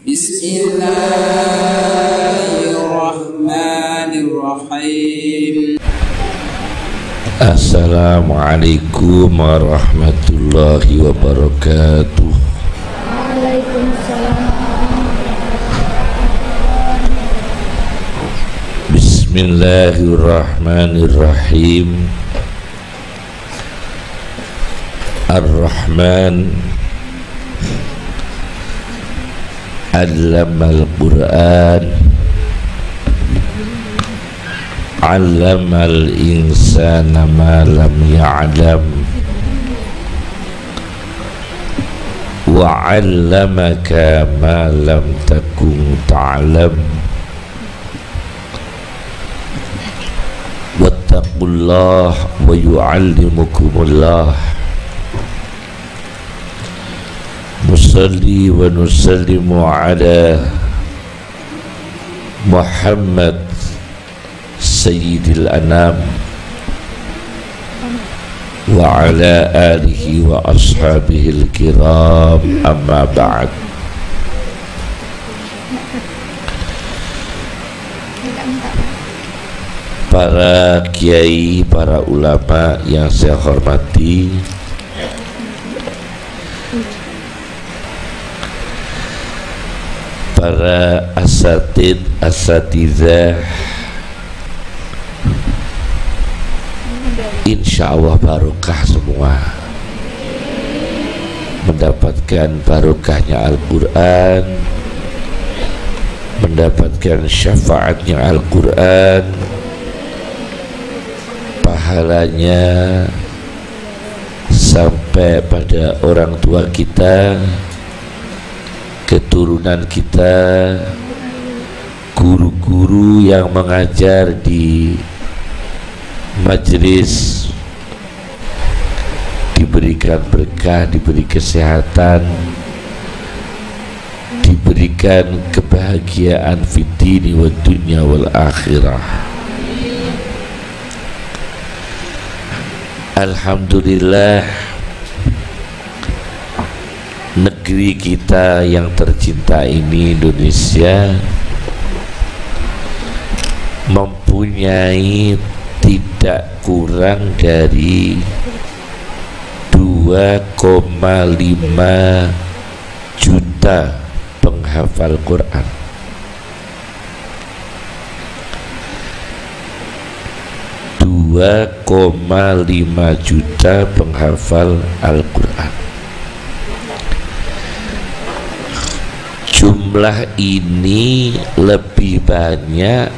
Bismillahirrahmanirrahim. Assalamualaikum warahmatullahi wabarakatuh. Waalaikumsalam. Bismillahirrahmanirrahim. Ar-Rahman Allamal Quran, Allamal insana ma lam ya'lam, wa 'allamaka ma lam takun ta'lam. Wattaqullah wa yu'allimukumullah. Nusalli wa nusallimu ala Muhammad Sayyidil Anam wa ala alihi wa ashabihil kiram, amma ba'd. Para kiai, para ulama yang saya hormati, para asatidz, insya Allah barokah semua, mendapatkan barokahnya Al-Quran, mendapatkan syafaatnya Al-Quran, pahalanya sampai pada orang tua kita, keturunan kita, guru-guru yang mengajar di majelis, diberikan berkah, diberi kesehatan, diberikan kebahagiaan fid dini wad dunya wal akhirah. Alhamdulillah, negeri kita yang tercinta ini, Indonesia, mempunyai tidak kurang dari 2,5 juta penghafal Quran. 2,5 juta penghafal Al-Quran. Jumlah ini lebih banyak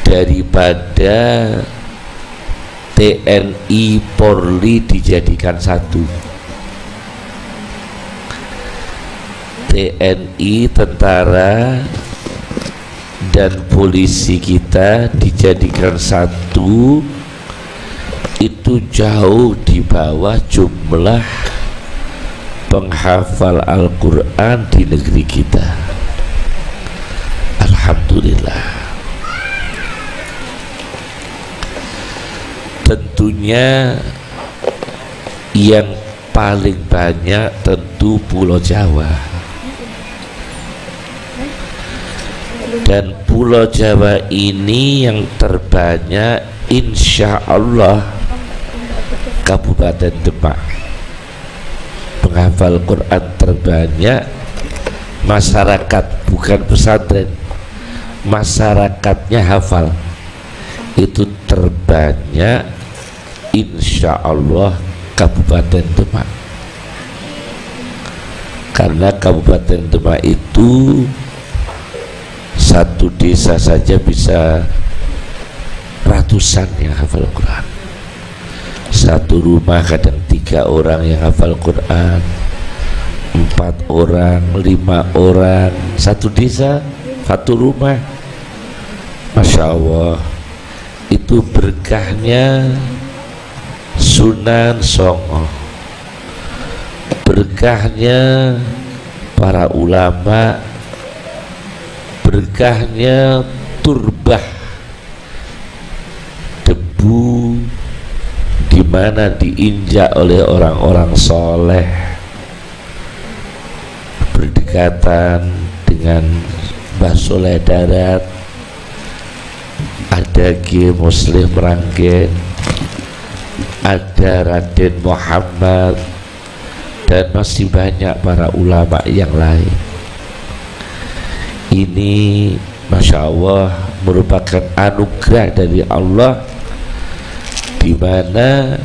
daripada TNI Polri dijadikan satu. TNI, tentara dan polisi kita dijadikan satu, itu jauh di bawah jumlah penghafal Al-Quran di negeri kita. Alhamdulillah. Tentunya yang paling banyak tentu Pulau Jawa. Dan Pulau Jawa ini yang terbanyak insya Allah Kabupaten Demak. Penghafal Quran terbanyak masyarakat, bukan pesantren, masyarakatnya hafal, itu terbanyak insya Allah Kabupaten Demak. Karena Kabupaten Demak itu satu desa saja bisa ratusan yang hafal Quran. Satu rumah kadang 3 orang yang hafal Quran, 4 orang, 5 orang, satu desa, satu rumah. Masya Allah, itu berkahnya Sunan Songo, berkahnya para ulama, berkahnya turbah, debu di mana diinjak oleh orang-orang soleh, berdekatan dengan Mbah Soleh Darat, ada Ki Muslim Ranggen, ada Raden Muhammad, dan masih banyak para ulama yang lain. Ini Masya Allah merupakan anugerah dari Allah, di mana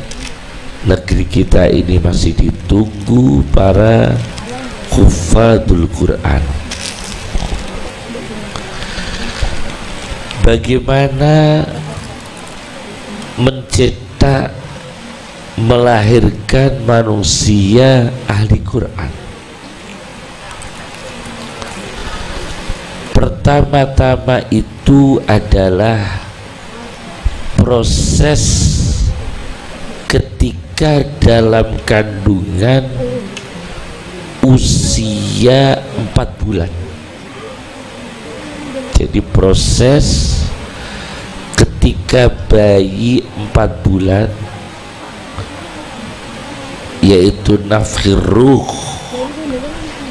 negeri kita ini masih ditunggu para hufadzul Quran. Bagaimana mencetak, melahirkan manusia ahli Quran? Pertama-tama itu adalah proses ketika dalam kandungan usia 4 bulan. Jadi proses ketika bayi 4 bulan, yaitu nafkhir ruh,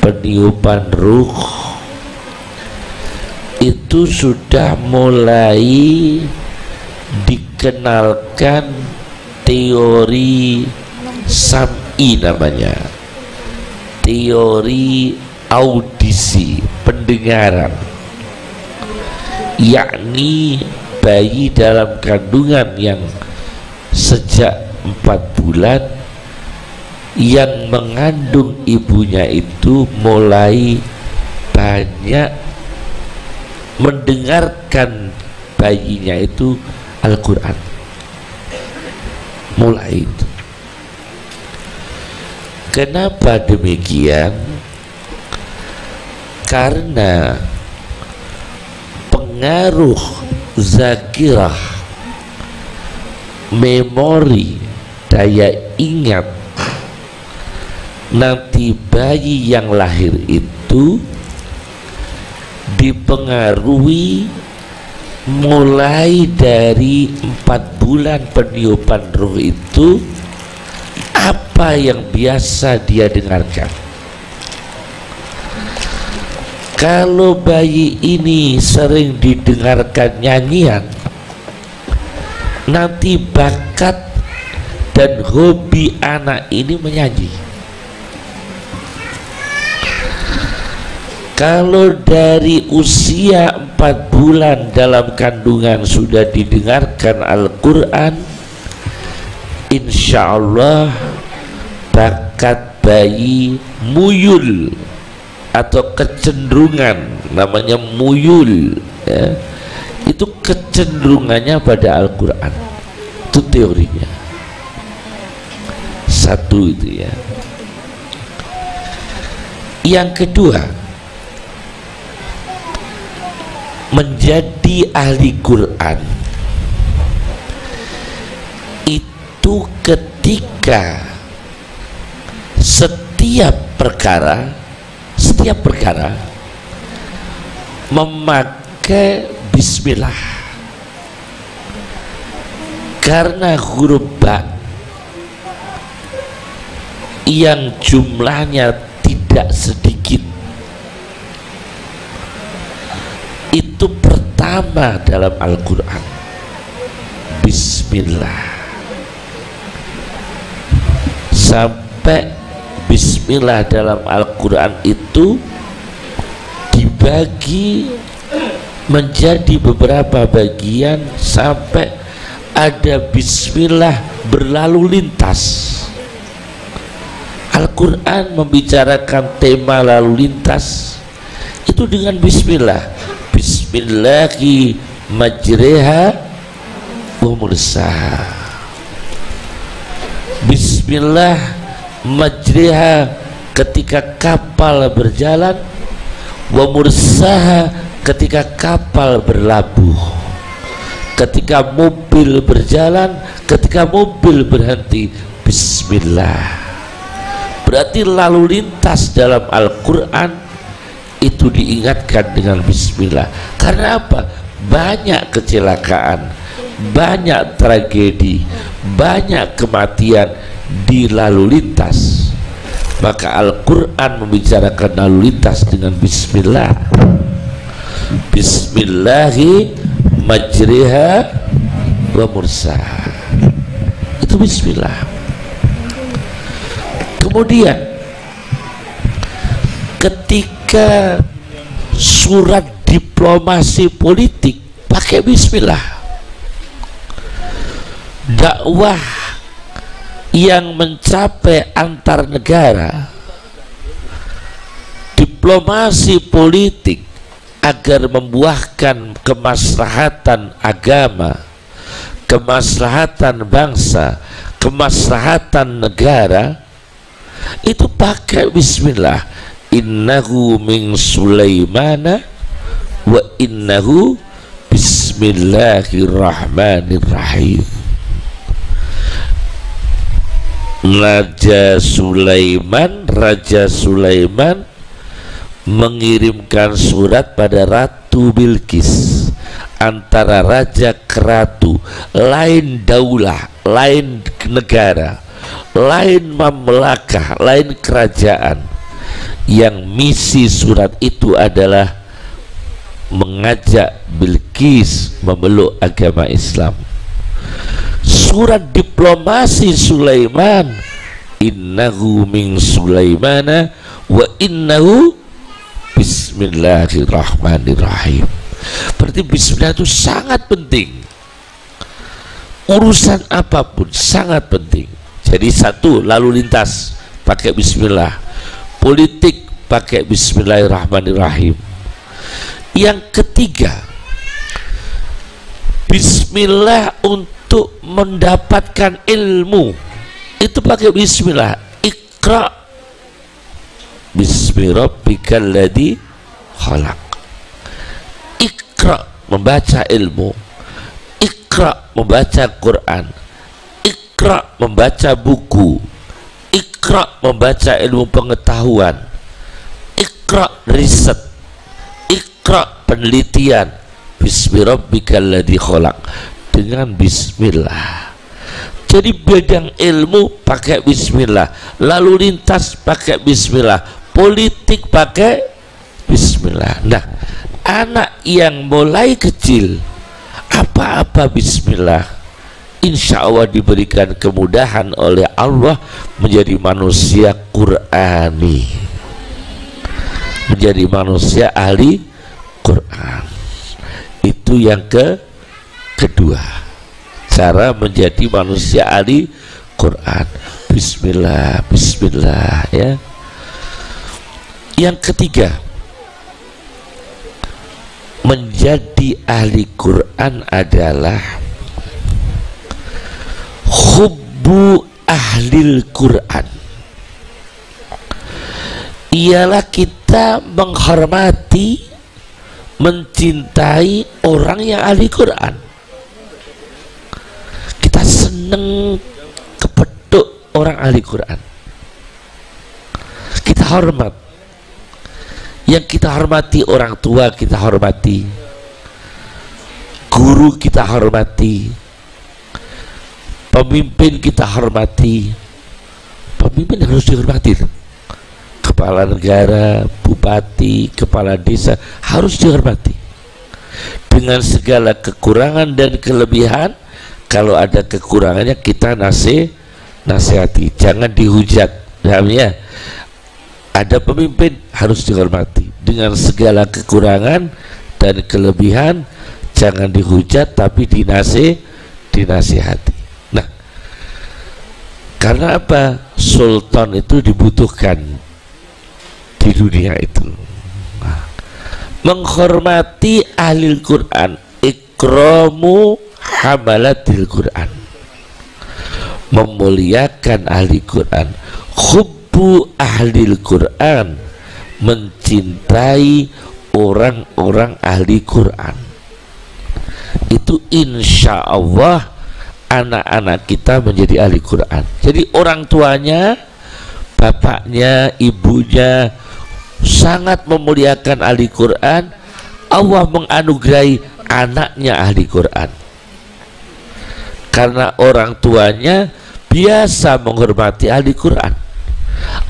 peniupan ruh, itu sudah mulai dikenalkan teori sam'i, namanya teori audisi, pendengaran, yakni bayi dalam kandungan yang sejak 4 bulan yang mengandung ibunya itu mulai banyak mendengarkan bayinya itu Al-Quran. Mulai itu. Kenapa demikian? Karena pengaruh zakirah, memori, daya ingat nanti bayi yang lahir itu dipengaruhi mulai dari 4 bulan peniupan ruh itu, apa yang biasa dia dengarkan. Kalau bayi ini sering didengarkan nyanyian, nanti bakat dan hobi anak ini menyanyi. Kalau dari usia 4 bulan dalam kandungan sudah didengarkan Al-Quran, insya Allah bakat bayi muyul atau kecenderungan, namanya muyul ya, itu kecenderungannya pada Al-Quran. Itu teorinya. Satu itu ya. Yang kedua, menjadi ahli Quran itu ketika setiap perkara memakai bismillah, karena huruf ba yang jumlahnya tidak sedikit itu pertama dalam Al-Quran. Bismillah, sampai bismillah dalam Al-Quran itu dibagi menjadi beberapa bagian sampai ada bismillah berlalu lintas. Al-Quran membicarakan tema lalu lintas itu dengan bismillah. Bismillahi majriha wa mursaha. Bismillah majriha ketika kapal berjalan, wa mursaha ketika kapal berlabuh, ketika mobil berjalan, ketika mobil berhenti. Bismillah. Berarti lalu lintas dalam Al-Quran itu diingatkan dengan bismillah. Karena apa? Banyak kecelakaan, banyak tragedi, banyak kematian di lalu lintas. Maka Al-Quran membicarakan lalu lintas dengan bismillah. Bismillahi majriha wa mursaha. Itu bismillah. Kemudian ketika surat diplomasi politik pakai bismillah. Dakwah yang mencapai antar negara, diplomasi politik agar membuahkan kemaslahatan agama, kemaslahatan bangsa, kemaslahatan negara, itu pakai bismillah. Innahu min Sulaimana wa innahu bismillahirrahmanirrahim. Raja Sulaiman mengirimkan surat pada Ratu Bilqis, antara raja ke ratu, lain daulah, lain negara, lain mamlakah, lain kerajaan. Yang misi surat itu adalah mengajak Bilqis memeluk agama Islam. Surat diplomasi Sulaiman, innahu min Sulaimana wa innahu bismillahirrahmanirrahim. Berarti bismillah itu sangat penting. Urusan apapun sangat penting. Jadi satu, lalu lintas pakai bismillah, politik pakai bismillahirrahmanirrahim. Yang ketiga, bismillah untuk mendapatkan ilmu itu pakai bismillah. Iqra bismi rabbikal ladzi khalaq. Iqra membaca ilmu, Iqra membaca Quran, Iqra membaca buku, Iqra membaca ilmu pengetahuan, Iqra riset, Iqra penelitian. Bismi rabbikal ladzi khalaq, dengan bismillah. Jadi bidang ilmu pakai bismillah, lalu lintas pakai bismillah, politik pakai bismillah. Nah, anak yang mulai kecil apa-apa bismillah, insya Allah diberikan kemudahan oleh Allah menjadi manusia Qur'ani, menjadi manusia ahli Quran. Itu yang kedua, cara menjadi manusia ahli Quran. Bismillah, bismillah ya. Yang ketiga, menjadi ahli Quran adalah hubbu ahlil Quran. Ialah kita menghormati, mencintai orang yang ahli Quran. Kita seneng kepeduk orang ahli Quran, kita hormat. Yang kita hormati orang tua, kita hormati guru, kita hormati pemimpin, kita hormati. Pemimpin harus dihormati. Kepala negara, bupati, kepala desa harus dihormati dengan segala kekurangan dan kelebihan. Kalau ada kekurangannya kita nasihati, jangan dihujat. Ya, ada pemimpin harus dihormati dengan segala kekurangan dan kelebihan, jangan dihujat tapi dinasihati. Nah, karena apa? Sultan itu dibutuhkan di dunia itu. Menghormati ahli Quran, ikramu hamalatil Quran, memuliakan ahli Quran. Hubbu ahli Quran, mencintai orang-orang ahli Quran. Itu insya Allah anak-anak kita menjadi ahli Quran. Jadi orang tuanya, bapaknya, ibunya sangat memuliakan ahli Quran, Allah menganugerahi anaknya ahli Quran. Karena orang tuanya biasa menghormati ahli Quran,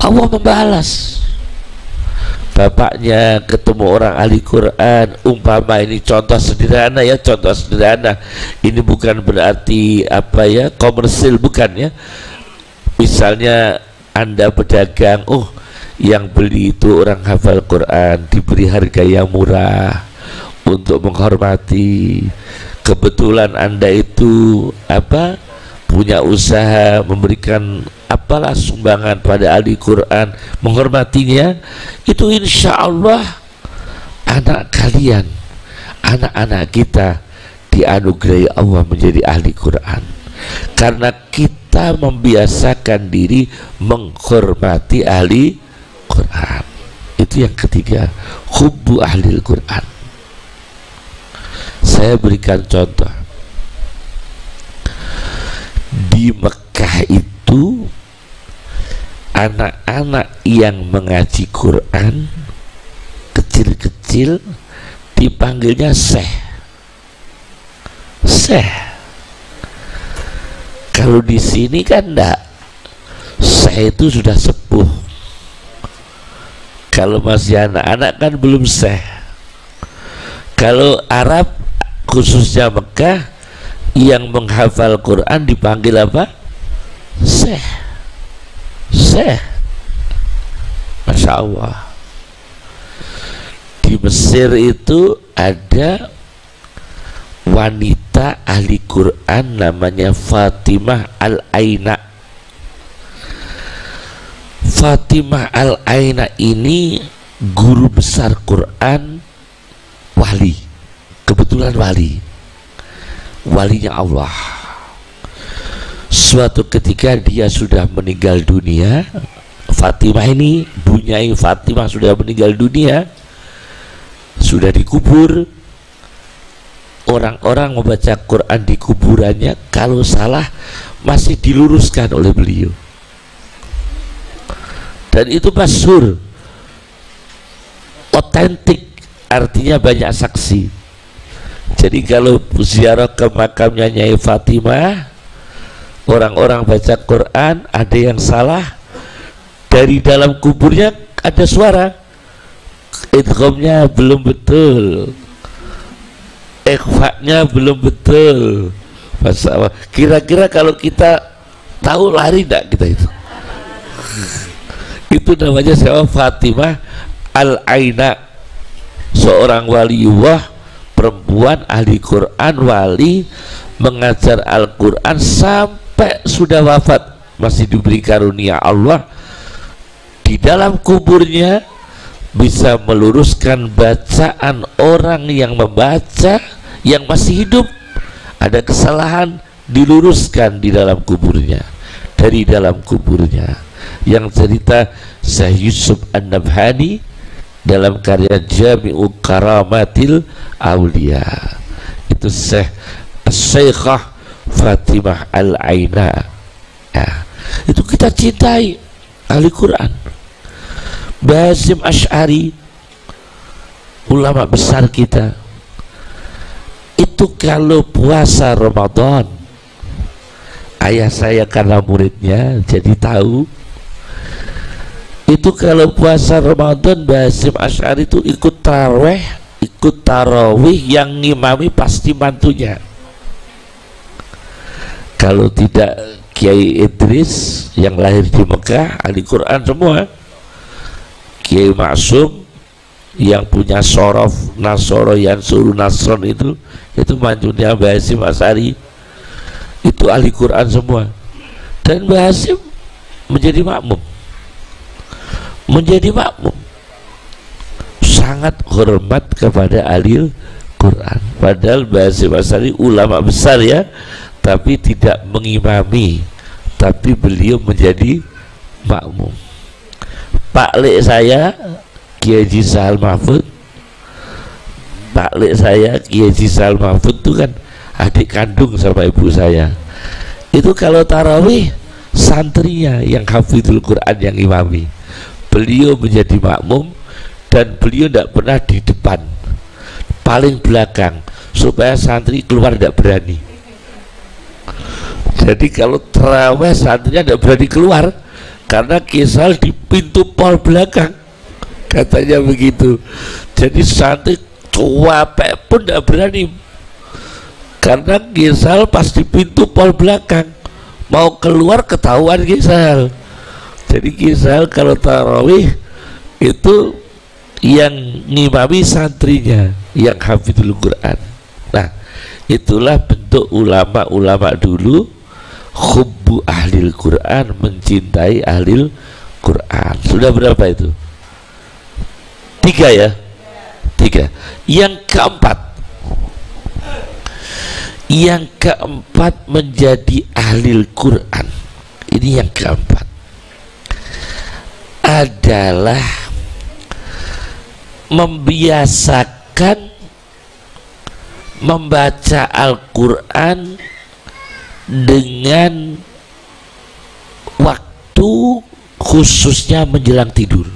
Allah membalas. Bapaknya ketemu orang ahli Quran, umpama ini contoh sederhana ya, contoh sederhana, ini bukan berarti apa ya, komersil, bukan ya. Misalnya Anda pedagang, oh yang beli itu orang hafal Quran, diberi harga yang murah untuk menghormati. Kebetulan Anda itu apa, punya usaha memberikan apalah sumbangan pada ahli Quran, menghormatinya, itu insya Allah anak kalian, anak-anak kita dianugerahi Allah menjadi ahli Quran karena kita membiasakan diri menghormati ahli Quran. Itu yang ketiga, hubbu ahli Quran. Saya berikan contoh di Mekah itu, anak-anak yang mengaji Quran kecil-kecil dipanggilnya Syekh. Syekh. Kalau di sini kan enggak, Syekh itu sudah sepuh. Kalau masih anak-anak kan belum Syekh. Kalau Arab khususnya Mekah yang menghafal Quran dipanggil apa? Syekh. Syekh. Masya Allah. Di Mesir itu ada wanita ahli Quran namanya Fatimah Al-Aina. Fatimah Al-Aina ini guru besar Quran, wali, kebetulan wali, walinya Allah. Suatu ketika dia sudah meninggal dunia, Fatimah ini, bunyai Fatimah sudah meninggal dunia, sudah dikubur. Orang-orang membaca Quran di kuburannya, kalau salah masih diluruskan oleh beliau, dan itu masyhur, otentik, artinya banyak saksi. Jadi kalau ziarah ke makamnya Nyai Fatimah, orang-orang baca Quran, ada yang salah, dari dalam kuburnya ada suara, idghamnya belum betul, ikhfa'nya belum betul. Kira-kira kalau kita tahu lari enggak kita itu? Itu namanya siapa? Fatimah Al-Aina, seorang waliullah, perempuan ahli Quran, wali, mengajar Al-Quran sampai sudah wafat masih diberi karunia Allah di dalam kuburnya bisa meluruskan bacaan orang yang membaca yang masih hidup. Ada kesalahan, diluruskan di dalam kuburnya, dari dalam kuburnya. Yang cerita Syekh Yusuf An-Nabhani dalam karya Jami'u Karamatil Aulia, itu Syekhah Fatimah Al-Aina ya. Itu kita cintai ahli Quran. Basim Asy'ari, ulama besar kita, itu kalau puasa Ramadan, ayah saya karena muridnya jadi tahu, itu kalau puasa Ramadan Basim Asy'ari itu ikut tarawih, ikut tarawih, yang ngimami pasti mantunya. Kalau tidak Kiai Idris yang lahir di Mekah, ahli Quran semua. Kiai Maksum yang punya sorof Nasoro yang suruh Nasron itu mantunya Basim Asy'ari, itu ahli Quran semua. Dan Basim menjadi makmum, sangat hormat kepada ahli Quran. Padahal Basim Asy'ari ulama besar ya, tapi tidak mengimami, tapi beliau menjadi makmum. Pak Lek saya Kiai Haji Sahal Mahfud, Pak Lek saya Kiai Haji Sahal Mahfud itu kan adik kandung sama ibu saya. Itu kalau tarawih santrinya yang hafidhul Quran yang imami, beliau menjadi makmum, dan beliau tidak pernah di depan, paling belakang, supaya santri keluar tidak berani. Jadi kalau tarawih santrinya tidak berani keluar, karena Kisal di pintu pol belakang, katanya begitu. Jadi santri cuapek pun tidak berani, karena Kisal pas di pintu pol belakang, mau keluar ketahuan Kisal. Jadi Kisal kalau tarawih itu yang ngimami santrinya yang hafidhul Quran. Nah, itulah bentuk ulama-ulama dulu, hubbu ahlil Quran, mencintai ahlil Quran. Sudah berapa itu? 3 ya? 3. Yang keempat menjadi ahlil Quran. Ini yang keempat adalah membiasakan membaca Al-Quran dengan waktu, khususnya menjelang tidur.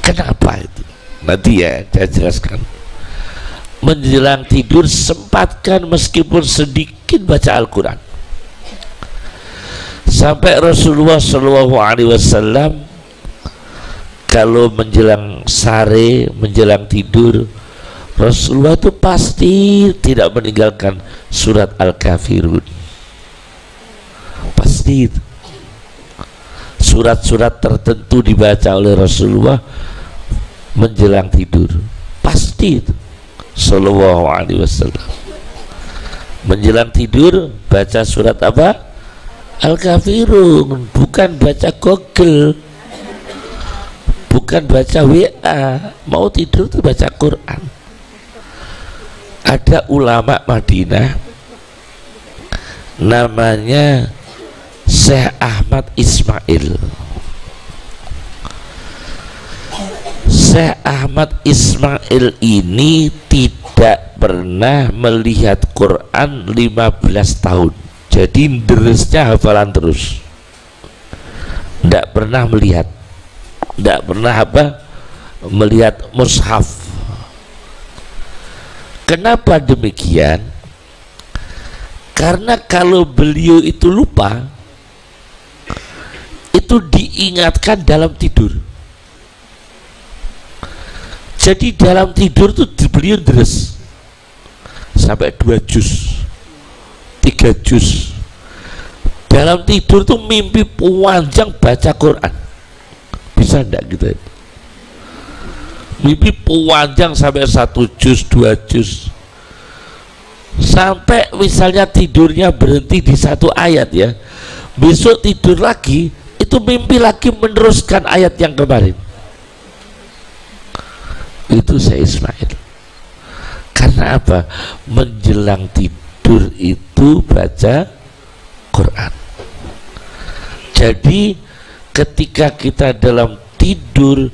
Kenapa itu? Nanti ya saya jelaskan. Menjelang tidur sempatkan meskipun sedikit baca Al-Quran. Sampai Rasulullah SAW kalau menjelang sore, menjelang tidur, Rasulullah itu pasti tidak meninggalkan surat Al-Kafirun. Pasti itu. Surat-surat tertentu dibaca oleh Rasulullah menjelang tidur. Pasti itu. Sallallahu alaihi wasallam. Menjelang tidur baca surat apa? Al-Kafirun. Bukan baca Google, bukan baca WA. Mau tidur tuh baca Quran. Ada ulama Madinah namanya Syekh Ahmad Ismail. Syekh Ahmad Ismail ini tidak pernah melihat Quran 15 tahun. Jadi deresnya hafalan terus, tidak pernah melihat, tidak pernah melihat mushaf. Kenapa demikian? Karena kalau beliau itu lupa, itu diingatkan dalam tidur. Jadi dalam tidur tuh beliau deres sampai 2 juz, 3 juz. Dalam tidur tuh mimpi panjang baca Quran. Bisa enggak gitu? Mimpi panjang sampai 1 juz, 2 juz. Sampai misalnya tidurnya berhenti di 1 ayat ya, besok tidur lagi, itu mimpi lagi meneruskan ayat yang kemarin. Itu Syekh Ismail. Karena apa? Menjelang tidur itu baca Quran. Jadi ketika kita dalam tidur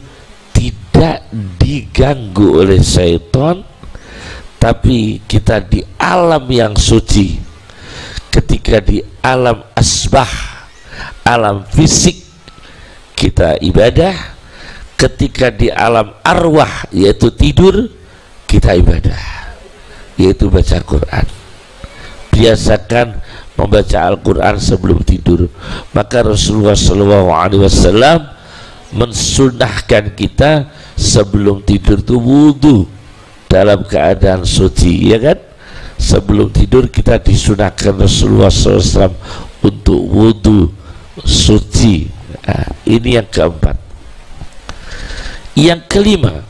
tidak diganggu oleh syaitan, tapi kita di alam yang suci. Ketika di alam asbah, alam fisik, kita ibadah. Ketika di alam arwah, yaitu tidur, kita ibadah, yaitu baca Quran. Biasakan membaca Al-Quran sebelum tidur. Maka Rasulullah SAW mensunahkan kita sebelum tidur itu wudu dalam keadaan suci, ya kan? Sebelum tidur kita disunahkan Rasulullah SAW untuk wudu suci. Nah, ini yang keempat. Yang kelima,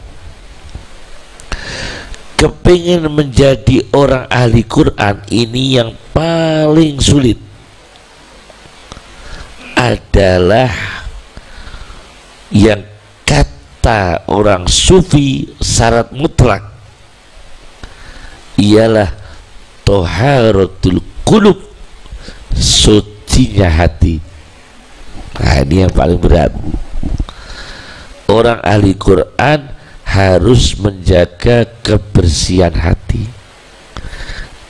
kepingin menjadi orang ahli Quran, ini yang paling sulit adalah yang kata orang sufi syarat mutlak ialah toharatul qulub, sucinya hati. Nah, ini yang paling berat. Orang ahli Quran harus menjaga kebersihan hati.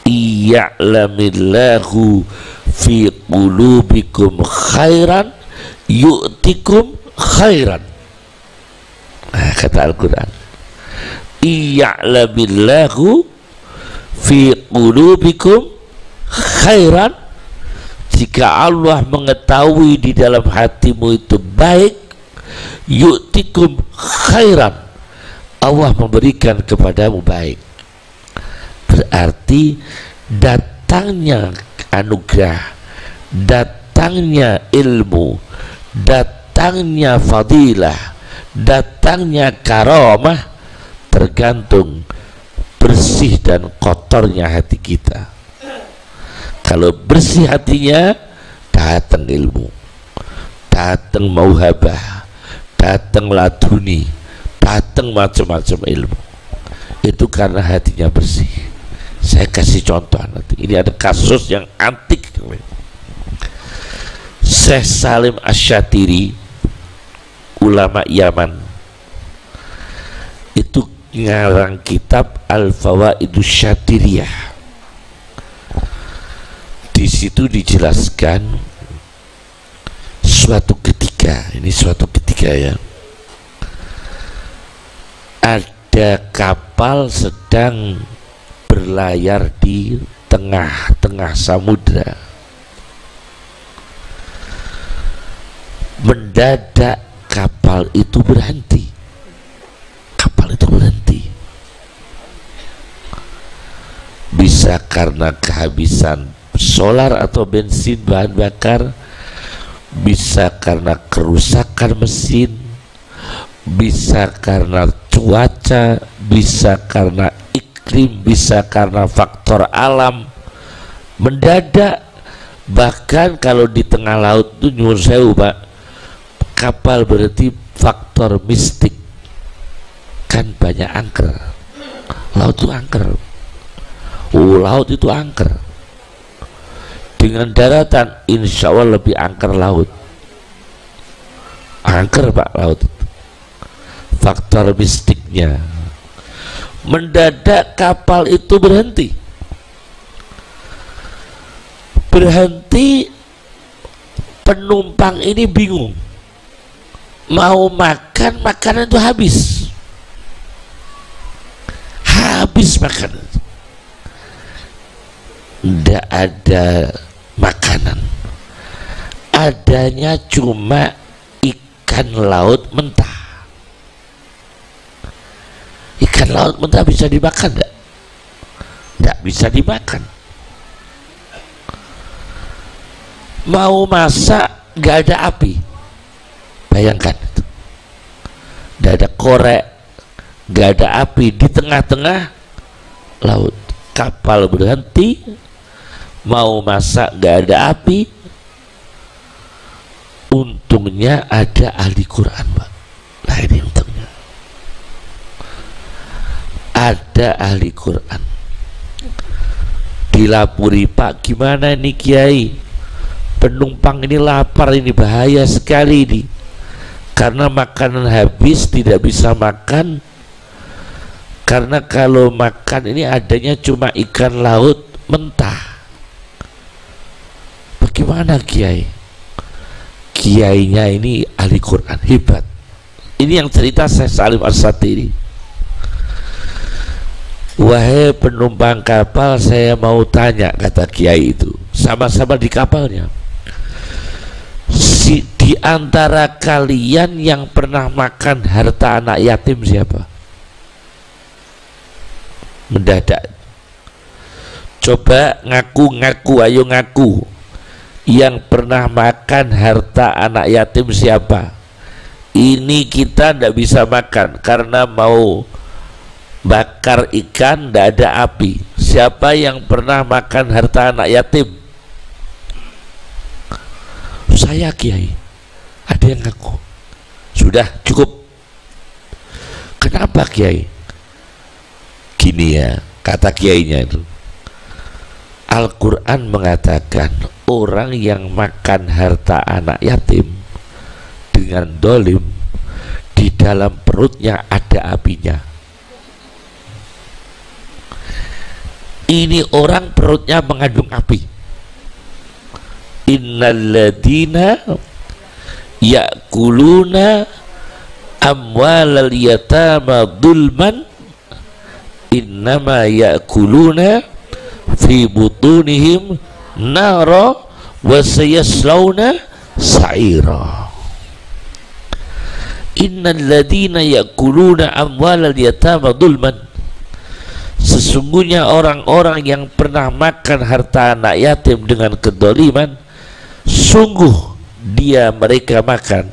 Iya'lamillahu fi qulubikum khairan yu'tikum khairan. Nah, kata Al-Quran, iya'lamillahu fi qulubikum khairan. jika Allah mengetahui di dalam hatimu itu baik, yu'tikum khairan, Allah memberikan kepadamu baik. Berarti datangnya anugerah, datangnya ilmu, datangnya fadilah, datangnya karamah tergantung bersih dan kotornya hati kita. Kalau bersih hatinya, datang ilmu, datang mauhabah, datang laduni, datang macam-macam ilmu. Itu karena hatinya bersih. Saya kasih contoh nanti. Ini ada kasus yang antik. Syekh Salim Asy-Syatiri, ulama Yaman, itu ngarang kitab Al-Fawaidus Syatiriyah. Di situ dijelaskan suatu ketika ya, ada kapal sedang berlayar di tengah-tengah samudra. Mendadak kapal itu berhenti. Bisa karena kehabisan solar atau bensin bahan bakar, bisa karena kerusakan mesin, bisa karena cuaca, bisa karena iklim, bisa karena faktor alam. Mendadak, bahkan kalau di tengah laut itu nyuwun sewu Pak, kapal berarti faktor mistik, kan banyak angker. Laut itu angker. Laut itu angker. Dengan daratan insya Allah lebih angker laut. Angker Pak laut itu. Faktor mistiknya. Mendadak kapal itu berhenti. Penumpang ini bingung. Mau makan, makanan itu habis makanan, tidak ada makanan, adanya cuma ikan laut mentah. Ikan laut mentah bisa dimakan enggak? Tidak bisa dimakan. Mau masak nggak ada api, bayangkan itu. Nggak ada korek, nggak ada api, di tengah-tengah laut. Kapal berhenti, mau masak nggak ada api. Untungnya ada ahli Quran Pak. Nah ini untungnya ada ahli Quran. Dilapuri, Pak gimana ini Kiai, penumpang ini lapar, ini bahaya sekali ini, karena makanan habis, tidak bisa makan. Karena kalau makan ini adanya cuma ikan laut mentah. Bagaimana Kiai? Kiainya ini ahli Quran, hebat. Ini yang cerita Syekh Salim Asy-Syatiri. Wahai penumpang kapal, saya mau tanya, kata Kiai itu, sama-sama di kapalnya. Di antara kalian yang pernah makan harta anak yatim siapa? Mendadak, coba ngaku, ayo ngaku, yang pernah makan harta anak yatim siapa? Ini kita tidak bisa makan karena mau bakar ikan tidak ada api. Siapa yang pernah makan harta anak yatim? Saya Kiai. Ada yang ngaku. Sudah cukup. Kenapa Kiai? Gini ya, kata kiainya itu, Al-Quran mengatakan orang yang makan harta anak yatim dengan dolim, di dalam perutnya ada apinya. Ini orang perutnya mengandung api. Innalladzina ya'kuluna amwalal yatama dzulman innama ya'kuluna fi butunihim nara wa sayaslawna sa'ira. Innal ladina ya'kuluna amwalal yatama dzulman, sesungguhnya orang-orang yang pernah makan harta anak yatim dengan kedoliman, sungguh mereka makan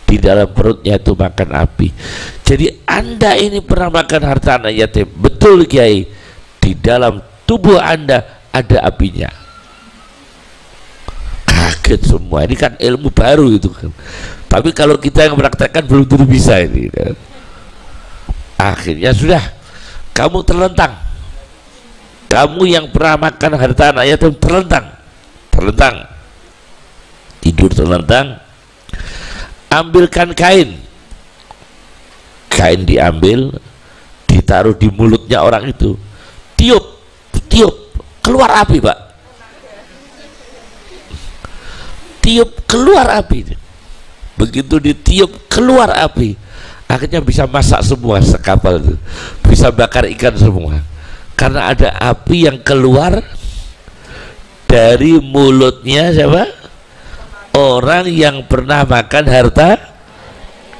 di dalam perutnya itu makan api. Jadi Anda ini pernah makan harta anak yatim, betul Kiai, di dalam tubuh Anda ada apinya. Kaget semua, ini kan ilmu baru itu kan. Tapi kalau kita yang mempraktekkan belum tentu bisa ini kan. Akhirnya sudah, kamu terlentang. Kamu yang pernah makan harta anak yatim terlentang, tidur terlentang. Ambilkan kain diambil, ditaruh di mulutnya orang itu, tiup, keluar api Pak, tiup keluar api. Begitu ditiup keluar api, akhirnya bisa masak semua sekapal itu, bisa bakar ikan semua, karena ada api yang keluar dari mulutnya siapa? Orang yang pernah makan harta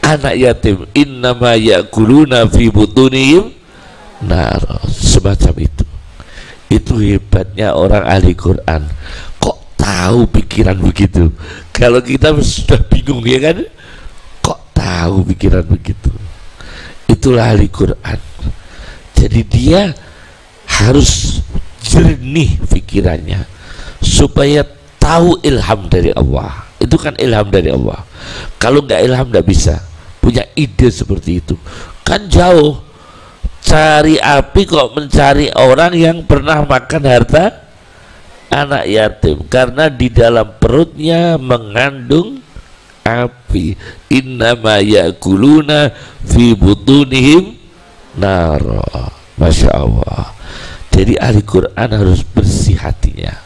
anak yatim. Innama ya'kuluna fi butunihim nar, semacam itu. Itu hebatnya orang ahli Quran, kok tahu pikiran begitu. Kalau kita sudah bingung ya kan, kok tahu pikiran begitu. Itulah ahli Quran. Jadi dia harus jernih pikirannya supaya tahu ilham dari Allah. Itu kan ilham dari Allah. Kalau nggak ilham nggak bisa punya ide seperti itu. Kan jauh, cari api kok mencari orang yang pernah makan harta anak yatim, karena di dalam perutnya mengandung api. Innama ya'kuluna fi butunihim nar. Masya Allah. Jadi ahli Quran harus bersih hatinya.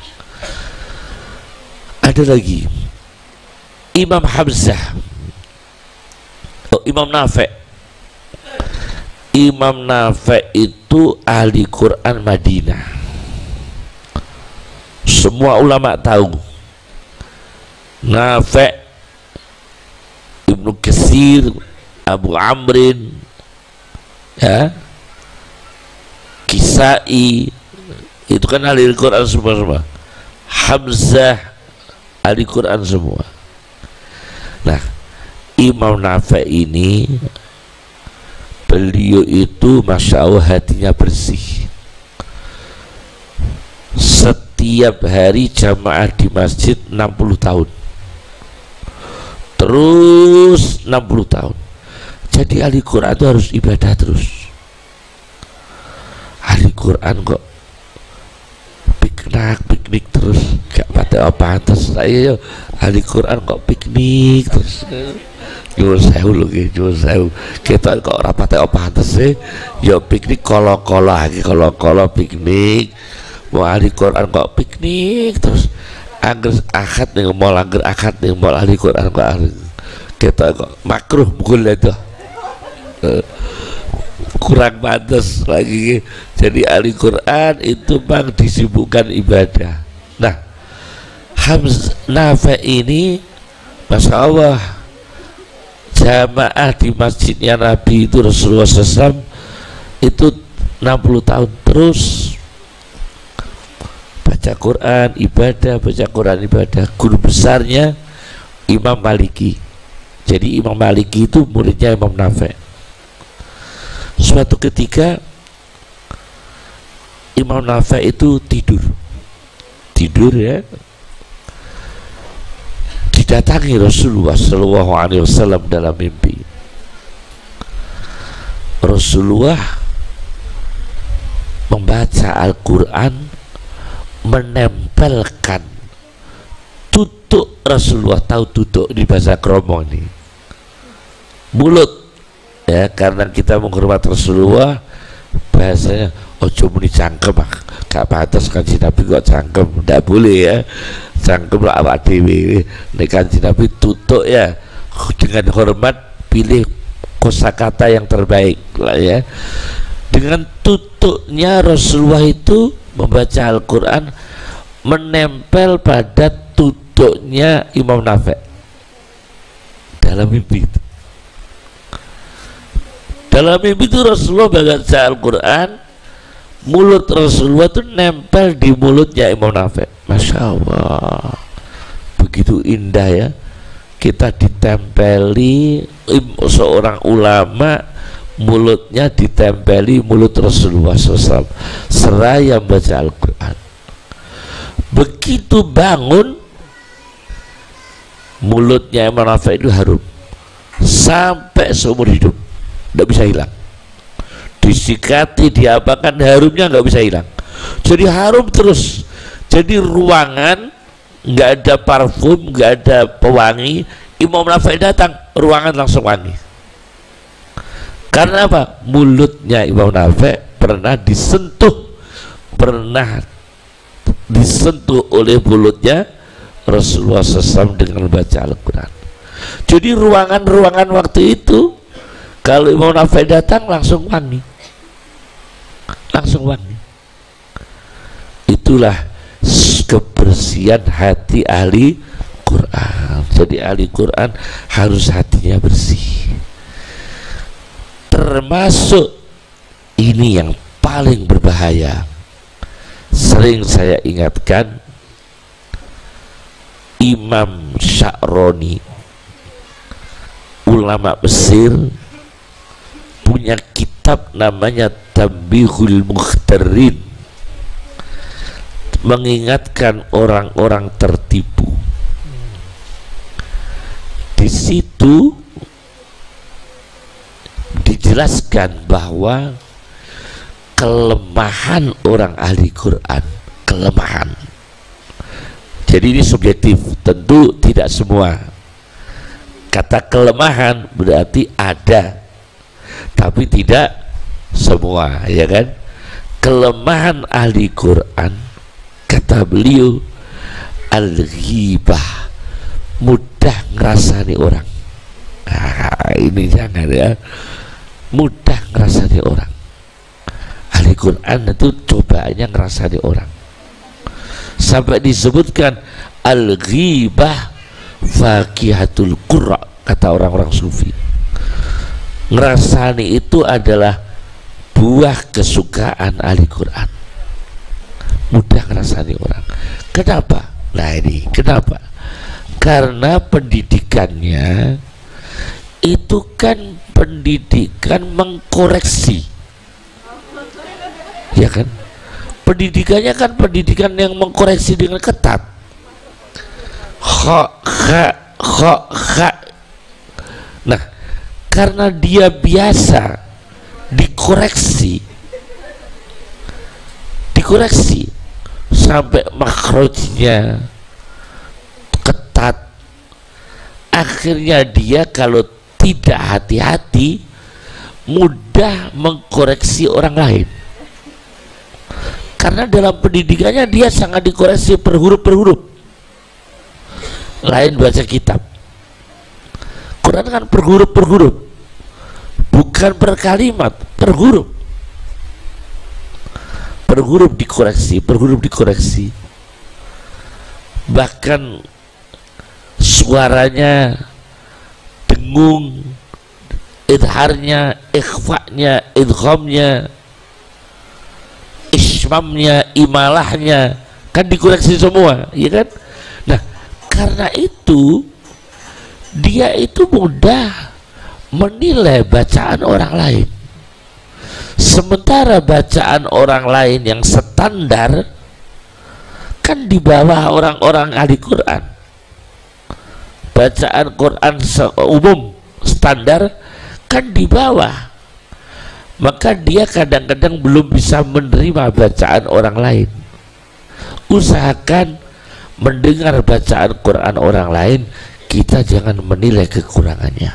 Ada lagi Imam Hamzah, Imam Nafi'. Imam Nafi' itu ahli Quran Madinah. Semua ulama tahu. Nafi', Ibnu Katsir, Abu Amrin, ya, Kisai, itu kan ahli Quran semua. Hamzah ahli Quran semua. Nah, Imam Nafi' ini, beliau itu Masya Allah hatinya bersih. Setiap hari jamaah di masjid 60 tahun, terus 60 tahun. Jadi ahli Quran itu harus ibadah terus. Ahli Quran kok piknik terus, gak pada apa terus. Saya ahli Quran kok piknik terus. Nyuwun sewu lho nggih, nyuwun sewu. Kita kok ora pate apa terus ya piknik kolo-kolo lagi, kolo-kolo piknik. Mau ahli Quran kok piknik terus. Angger akad ning mall, angger akad ning mall, ahli Quran kok kita kok makruh mukul itu. Kurang pantas lagi. Jadi ahli Quran itu bang disibukkan ibadah. Nah, Nafi' ini Masya Allah, jamaah di masjidnya Nabi itu Rasulullah SAW itu 60 tahun terus baca Quran ibadah, baca Quran ibadah. Guru besarnya Imam Maliki. Jadi Imam Maliki itu muridnya Imam Nafi'. Suatu ketika Imam Nafi' itu tidur ya, didatangi Rasulullah SAW dalam mimpi. Rasulullah membaca Al-Quran, menempelkan tutuk. Rasulullah tahu tutuk di bahasa Kromo ini mulut ya, karena kita menghormat Rasulullah, bahasanya ojo muni cangkem, gak pantas Kanjeng Nabi kok cangkem, ndak boleh ya cangkem lah awak dhewe. Nek Kanjeng Nabi tutuk ya, dengan hormat pilih kosakata yang terbaik lah ya. Dengan tutuknya Rasulullah itu membaca Al-Quran, menempel pada tutuk duduknya Imam Nafi' dalam mimpi itu. Dalam mimpi itu Rasulullah baca Al-Quran, mulut Rasulullah itu nempel di mulutnya Imam Nafi'. Masya Allah, begitu indah ya, kita ditempeli seorang ulama, mulutnya ditempeli mulut Rasulullah SAW seraya baca Al-Quran. Begitu bangun, mulutnya Imam Nafi' itu harum sampai seumur hidup, tidak bisa hilang. Disikati, diapakan, harumnya nggak bisa hilang. Jadi harum terus. Jadi ruangan nggak ada parfum, nggak ada pewangi, Imam Nafi' datang, ruangan langsung wangi. Karena apa? Mulutnya Imam Nafi' pernah disentuh oleh mulutnya Rasulullah SAW dengan baca Al-Quran. Jadi ruangan-ruangan waktu itu kalau Imam Nafi' datang langsung wangi, langsung wangi. Itulah kebersihan hati ahli Quran. Jadi ahli Quran harus hatinya bersih. Termasuk ini yang paling berbahaya, sering saya ingatkan, Imam Sya'roni, ulama Mesir, punya kitab namanya Tanbihul Mukhtarin, mengingatkan orang-orang tertipu. Di situ dijelaskan bahwa kelemahan orang ahli Quran, kelemahan. Jadi ini subjektif, tentu tidak semua. Kata kelemahan berarti ada, tapi tidak semua, ya kan? Kelemahan ahli Quran, kata beliau, al-ghibah, mudah ngerasani orang. Ini jangan ya, mudah ngerasani orang. Ahli Quran itu cobaannya ngerasani orang, sampai disebutkan al-ghibah fakihatul qurra, kata orang-orang sufi. Ngerasani itu adalah buah kesukaan ahli Quran, mudah ngerasani orang. Kenapa? Nah ini kenapa? Karena pendidikannya itu kan pendidikan mengkoreksi, ya kan? Pendidikannya kan pendidikan yang mengkoreksi dengan ketat. Kha. Nah, karena dia biasa dikoreksi sampai makhrajnya ketat, akhirnya dia kalau tidak hati-hati mudah mengkoreksi orang lain. Karena dalam pendidikannya dia sangat dikoreksi per huruf, lain baca kitab. Quran kan per huruf, bukan per kalimat, per huruf dikoreksi. Bahkan suaranya dengung, idharnya, ikhfa'nya, idghamnya, ismamnya, imalahnya kan dikoreksi semua, ya kan? Nah, karena itu dia itu mudah menilai bacaan orang lain. Sementara bacaan orang lain yang standar kan di bawah orang-orang ahli Quran. Bacaan Quran umum standar kan di bawah, maka dia kadang-kadang belum bisa menerima bacaan orang lain. Usahakan mendengar bacaan Quran orang lain, kita jangan menilai kekurangannya,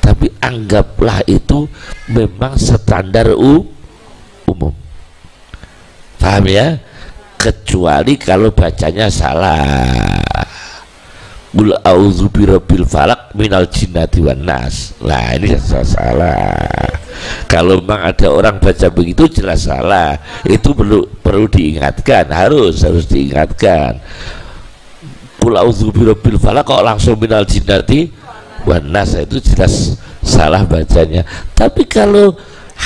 tapi anggaplah itu memang standar umum. Paham ya? Kecuali kalau bacanya salah. Qul a'udzu birabbil falaq minal jinnati wan nas. Lah ini salah. Kalau memang ada orang baca begitu jelas salah. Itu perlu diingatkan, harus diingatkan. qul a'udzu birabbil falaq kok langsung minal jinnati wan nas, itu jelas salah bacanya. Tapi kalau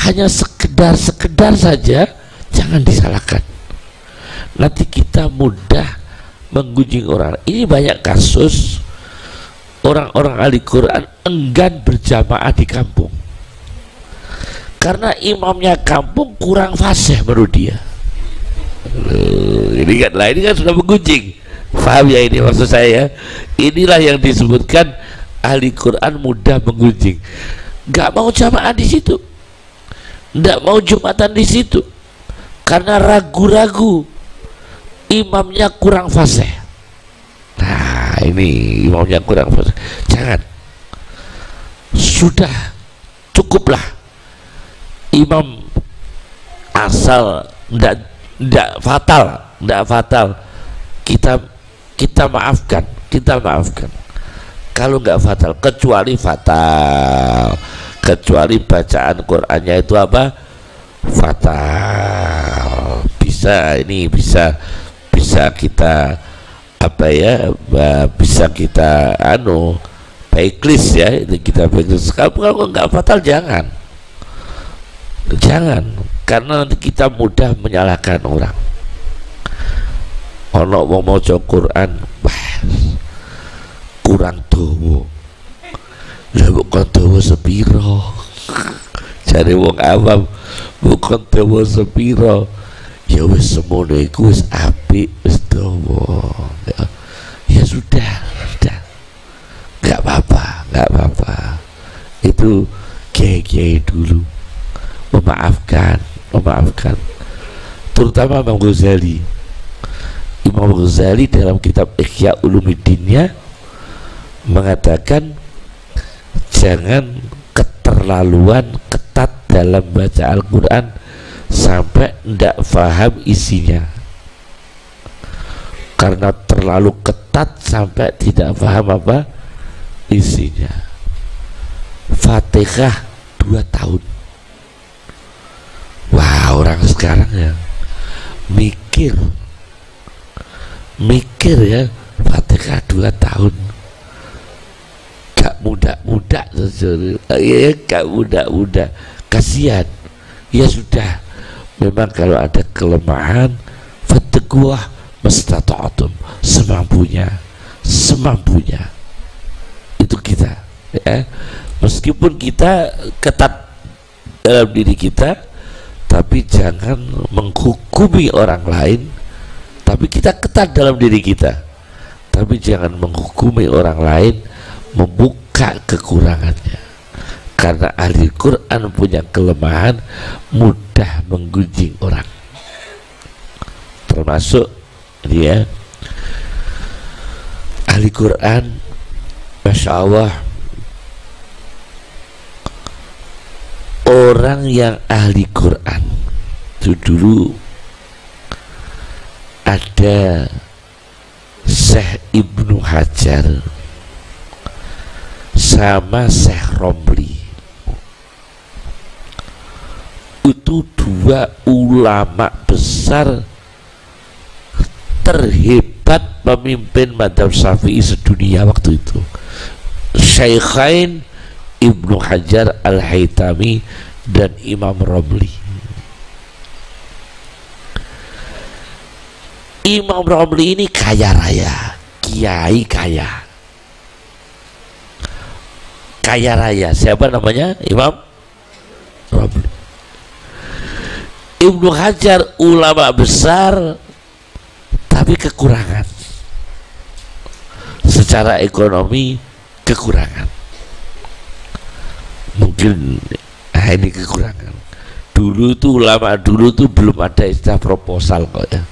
hanya sekedar saja, jangan disalahkan. Nanti kita mudah menggunjing orang. Ini banyak kasus orang-orang ahli Quran enggan berjamaah di kampung karena imamnya kampung kurang fasih menurut dia. Ini kan sudah menggunjing. Paham ya ini maksud saya? Inilah yang disebutkan ahli Quran mudah menggunjing. Gak mau jamaah di situ, nggak mau jumatan di situ karena ragu-ragu imamnya kurang fasih. Nah ini imamnya kurang fasih. Jangan, sudah cukuplah imam asal ndak fatal, kita maafkan. Kalau nggak fatal, kecuali bacaan Qur'annya itu apa? Fatal. Bisa kita apa ya? Bisa kita backlist ya, itu kita backlist. Kalau nggak fatal jangan, karena nanti kita mudah menyalahkan orang. Ono mau maca Quran kurang dawa, lah bukan dawa sepiro. Jare wong awam bukan dawa sepiro, ya wis semono iku wis apik, wis dawa. Ya sudah, nggak apa-apa. Itu kiai dulu memaafkan, terutama Imam Ghazali dalam kitab Ihya Ulumuddinnya mengatakan jangan keterlaluan ketat dalam baca Al-Quran sampai tidak faham isinya, karena terlalu ketat sampai tidak paham apa isinya. Fatihah 2 tahun. Wah, orang sekarang ya mikir ya, Fatihah 2 tahun gak muda ya, gak muda, kasihan. Ya sudah, memang kalau ada kelemahan fattaqullaha mastata'tum, semampunya itu kita ya. Meskipun kita ketat dalam diri kita, tapi jangan menghukumi orang lain. Tapi kita ketat dalam diri kita, tapi jangan menghukumi orang lain, membuka kekurangannya. Karena ahli Quran punya kelemahan, mudah menggunjing orang. Termasuk dia ahli Quran, Masya Allah, orang yang ahli Quran itu dulu ada Syekh Ibnu Hajar sama Syekh Romli. Itu 2 ulama besar terhebat pemimpin Madzhab Syafi'i sedunia waktu itu. Syaikhain Ibnu Hajar Al-Haytami dan Imam Romli. Imam Romli ini kaya raya, kiai kaya raya. Siapa namanya? Imam Romli. Ibnu Hajar ulama besar tapi kekurangan secara ekonomi, kekurangan. Mungkin ini kekurangan. Dulu tuh ulama dulu tuh belum ada istilah proposal kok ya.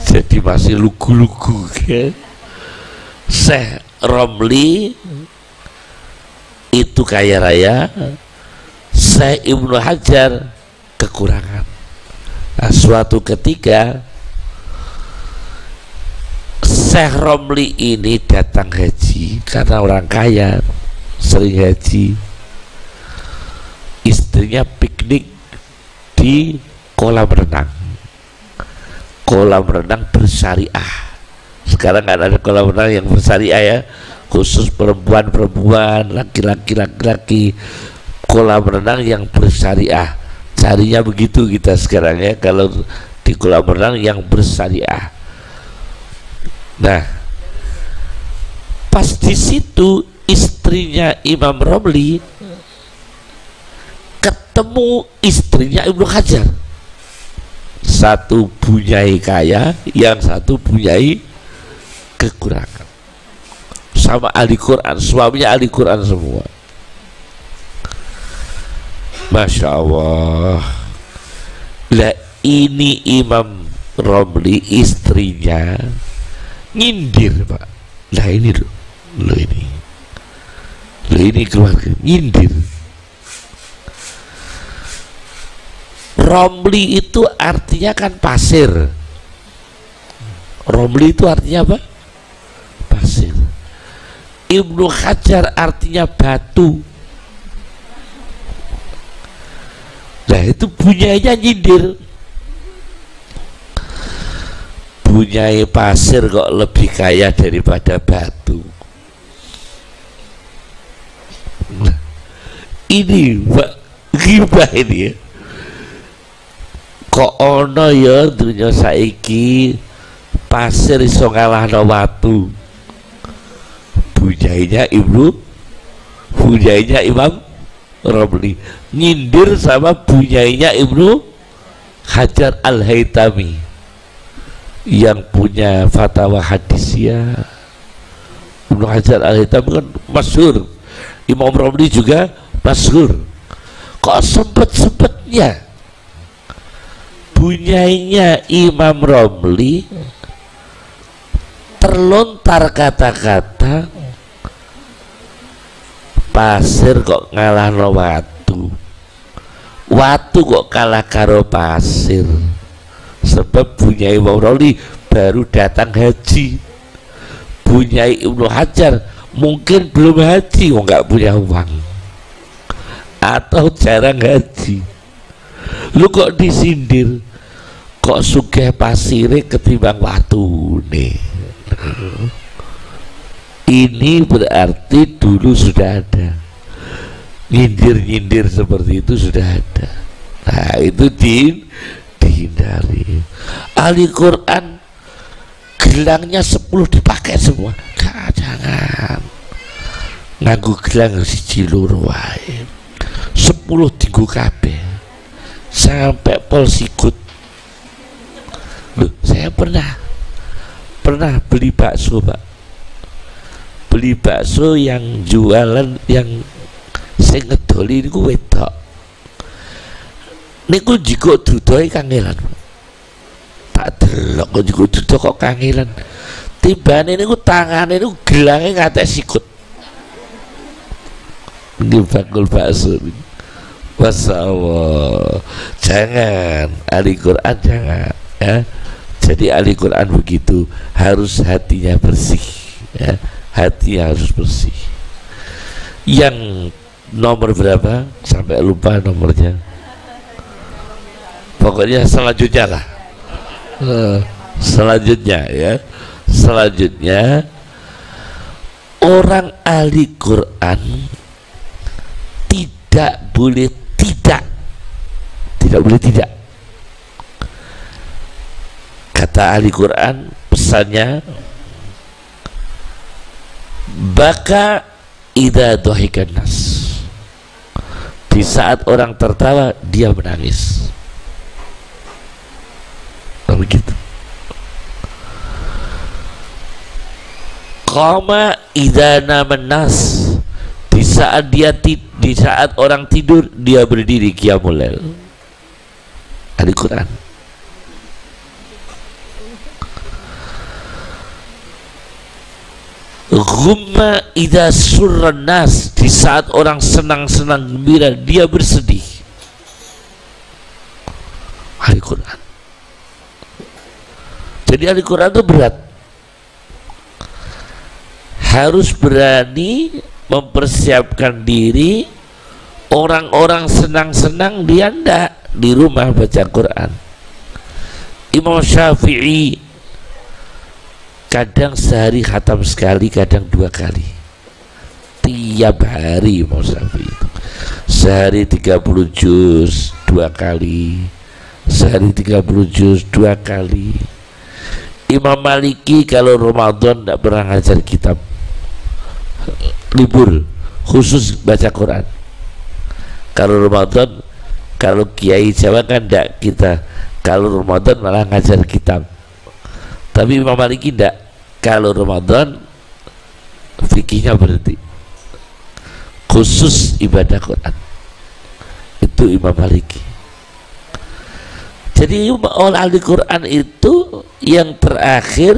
Jadi masih lugu-lugu kan. Syekh Romli itu kaya raya, Syekh Ibnu Hajar kekurangan. Nah, suatu ketika Syekh Romli ini datang haji, karena orang kaya sering haji. Istrinya piknik di kolam renang bersyariah, Sekarang kan ada kolam renang yang bersyariah ya, khusus perempuan-perempuan, laki-laki, kolam renang yang bersyariah. Carinya begitu kita sekarang ya, kalau di kolam renang yang bersyariah. Nah, pas di situ istrinya Imam Romli ketemu istrinya Ibnu Hajar. Satu punyai kaya, yang satu punyai kekurangan. Sama ahli Quran, suaminya ahli Quran semua. Masya Allah. Lah ini Imam Romli istrinya nyindir Pak. Lah ini lo ini keluarga nyindir. Romli itu artinya kan pasir. Romli itu artinya apa? Pasir. Ibnu Hajar artinya batu. Nah itu punyanya nyindir. Punyai pasir kok lebih kaya daripada batu. Nah, ini Pak ghibah ini ya. Kok ono ya dunia saiki pasir iso ngalahno watu. Punyainya Imam Romli nyindir sama punyainya Ibnu Hajar Al-Haytami yang punya fatwa hadis ya. Ibnu Hajar Al-Haytami kan masyhur, Imam Romli juga masyhur. Kok sempet-sempetnya punyainya Imam Romli terlontar kata-kata pasir kok ngalah no watu, watu kok kalah karo pasir. Sebab punyai Imam Romli baru datang haji, punyai Ibnu Hajar mungkin belum haji, nggak punya uang atau jarang haji. Lu kok disindir, kok sugih pasire ketimbang watu nih. Ini berarti dulu sudah ada nyindir-nyindir seperti itu, sudah ada. Nah itu dihindari. Ahli Quran gelangnya 10 dipakai semua. Jangan nganggu gelang siji loro wae, 10 dienggo kabeh sampai pol sikut. Loh, saya pernah beli bakso Pak, beli bakso yang jualan yang saya ngedoli niku wedok niku jiko dudoi kangelan, tak delok kok jiko dudoi kok kangelan, timbane niku tangane niku gelange ngatek sikut. Ini bakul bakso ini. Masya Allah, jangan, ahli Quran jangan ya. Jadi ahli Quran begitu, harus hatinya bersih ya, hati harus bersih. Yang nomor berapa sampai lupa nomornya, pokoknya selanjutnya lah, selanjutnya ya, selanjutnya orang ahli Quran tidak boleh tidak boleh tidak. Kata ahli Quran pesannya, baka idza dhahikan nas, di saat orang tertawa dia menangis. Begitu. Qama idza naman nas, di saat orang tidur dia berdiri qiyamul lail. Ahli Quran. Ghumma idza surran nas, di saat orang senang-senang gembira dia bersedih. Ahli Quran. Jadi ahli Quran itu berat, harus berani mempersiapkan diri. Orang-orang senang-senang dia ndak di rumah baca Quran. Imam Syafi'i kadang sehari khatam sekali, kadang 2 kali tiap hari. Imam Syafi'i itu sehari 30 juz 2 kali, sehari 30 juz 2 kali. Imam Maliki kalau Ramadan tidak pernah ngajar kitab, libur khusus baca Quran. Kalau Ramadan, kalau Kiai Jawa kan tidak, kita kalau Ramadan malah ngajar kitab. Tapi Imam Maliki tidak, kalau Ramadan fikihnya berhenti, khusus ibadah Quran. Itu Imam Maliki. Jadi ahli Quran itu yang terakhir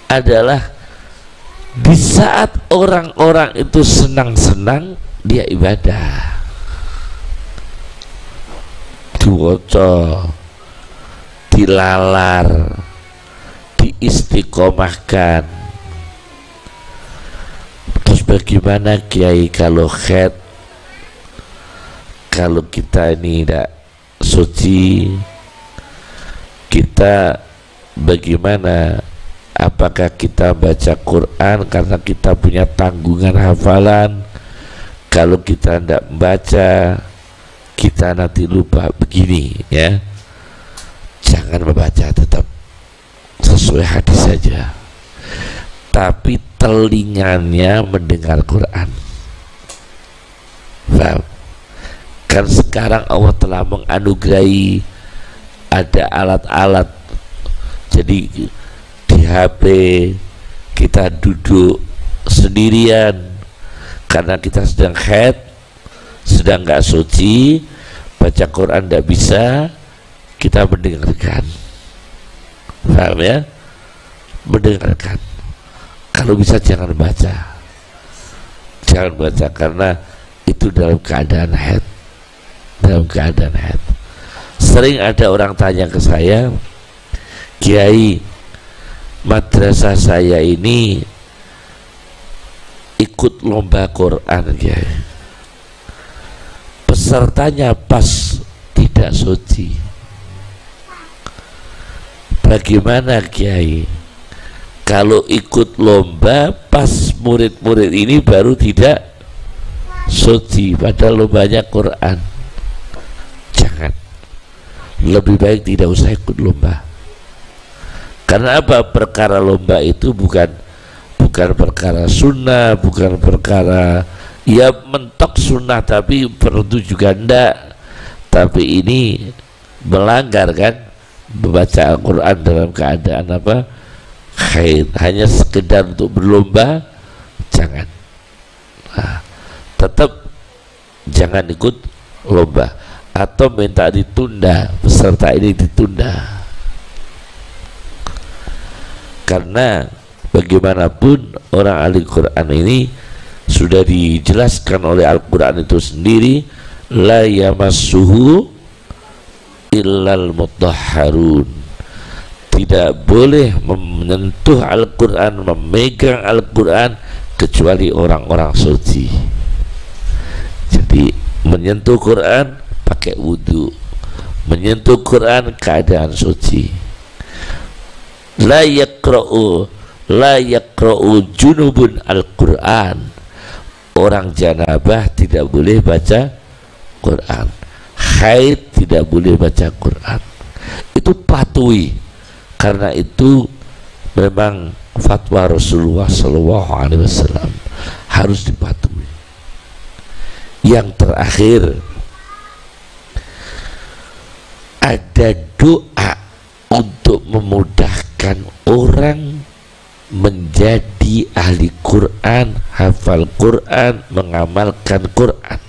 adalah di saat orang-orang itu senang-senang, dia ibadah, diwaca, dilalar, diistiqomahkan. Terus bagaimana Kiai kalau khed, kalau kita ini tidak suci, kita bagaimana? Apakah kita baca Quran karena kita punya tanggungan hafalan? Kalau kita tidak membaca, kita nanti lupa. Begini ya, jangan membaca, tetap sesuai hadis saja, tapi telinganya mendengar Quran. Paham? Kan sekarang Allah telah menganugerahi ada alat-alat. Jadi di HP kita duduk sendirian karena kita sedang haid, sedang nggak suci, baca Quran tidak bisa, kita mendengarkan. Paham ya? Mendengarkan. Kalau bisa jangan baca, jangan baca, karena itu dalam keadaan haid, dalam keadaan haid. Sering ada orang tanya ke saya, Kiai, madrasah saya ini ikut lomba Quran, Kiai, pesertanya pas tidak suci. Bagaimana Kiai kalau ikut lomba pas murid-murid ini baru tidak suci, padahal lombanya Quran? Jangan, lebih baik tidak usah ikut lomba. Karena apa? Perkara lomba itu bukan perkara sunnah, bukan perkara ya mentok sunnah tapi fardu juga ndak. Tapi ini melanggar kan, membaca Al-Quran dalam keadaan apa? Haid, hanya sekedar untuk berlomba, jangan. Nah, tetap jangan ikut lomba atau minta ditunda, peserta ini ditunda. Karena bagaimanapun orang ahli Quran ini sudah dijelaskan oleh Al-Quran itu sendiri, la yamassuhu illal mutahharun, tidak boleh menyentuh Al-Quran, memegang Al-Quran kecuali orang-orang suci. Jadi menyentuh Quran pakai wudhu, menyentuh Quran keadaan suci. La yakra'u junubun Al-Quran, orang janabah tidak boleh baca Quran, haid tidak boleh baca Quran. Itu patuhi, karena itu memang fatwa Rasulullah SAW, harus dipatuhi. Yang terakhir, ada doa untuk memudahkan orang menjadi ahli Quran, hafal Quran, mengamalkan Quran.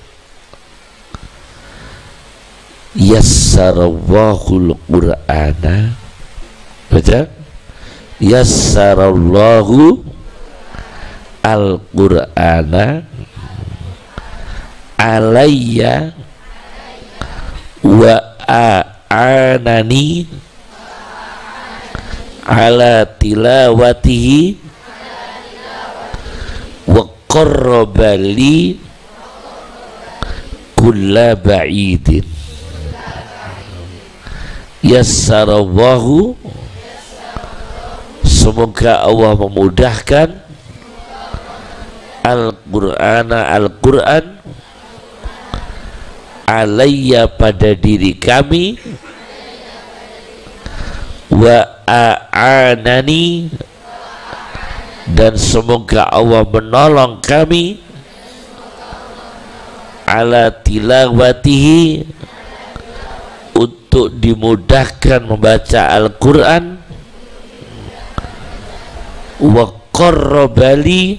Yassarallahul Qur'ana, baca, yassarallahu al-Qur'ana alayya wa a'anani ala tilawatihi wa qarrabali kulla ba'idin. Yassarallahu semoga Allah memudahkan Al-Quran alayya pada diri kami, wa a'anani, dan semoga Allah menolong kami ala tilawatihi, untuk dimudahkan membaca Al-Quran, wa qarrabali,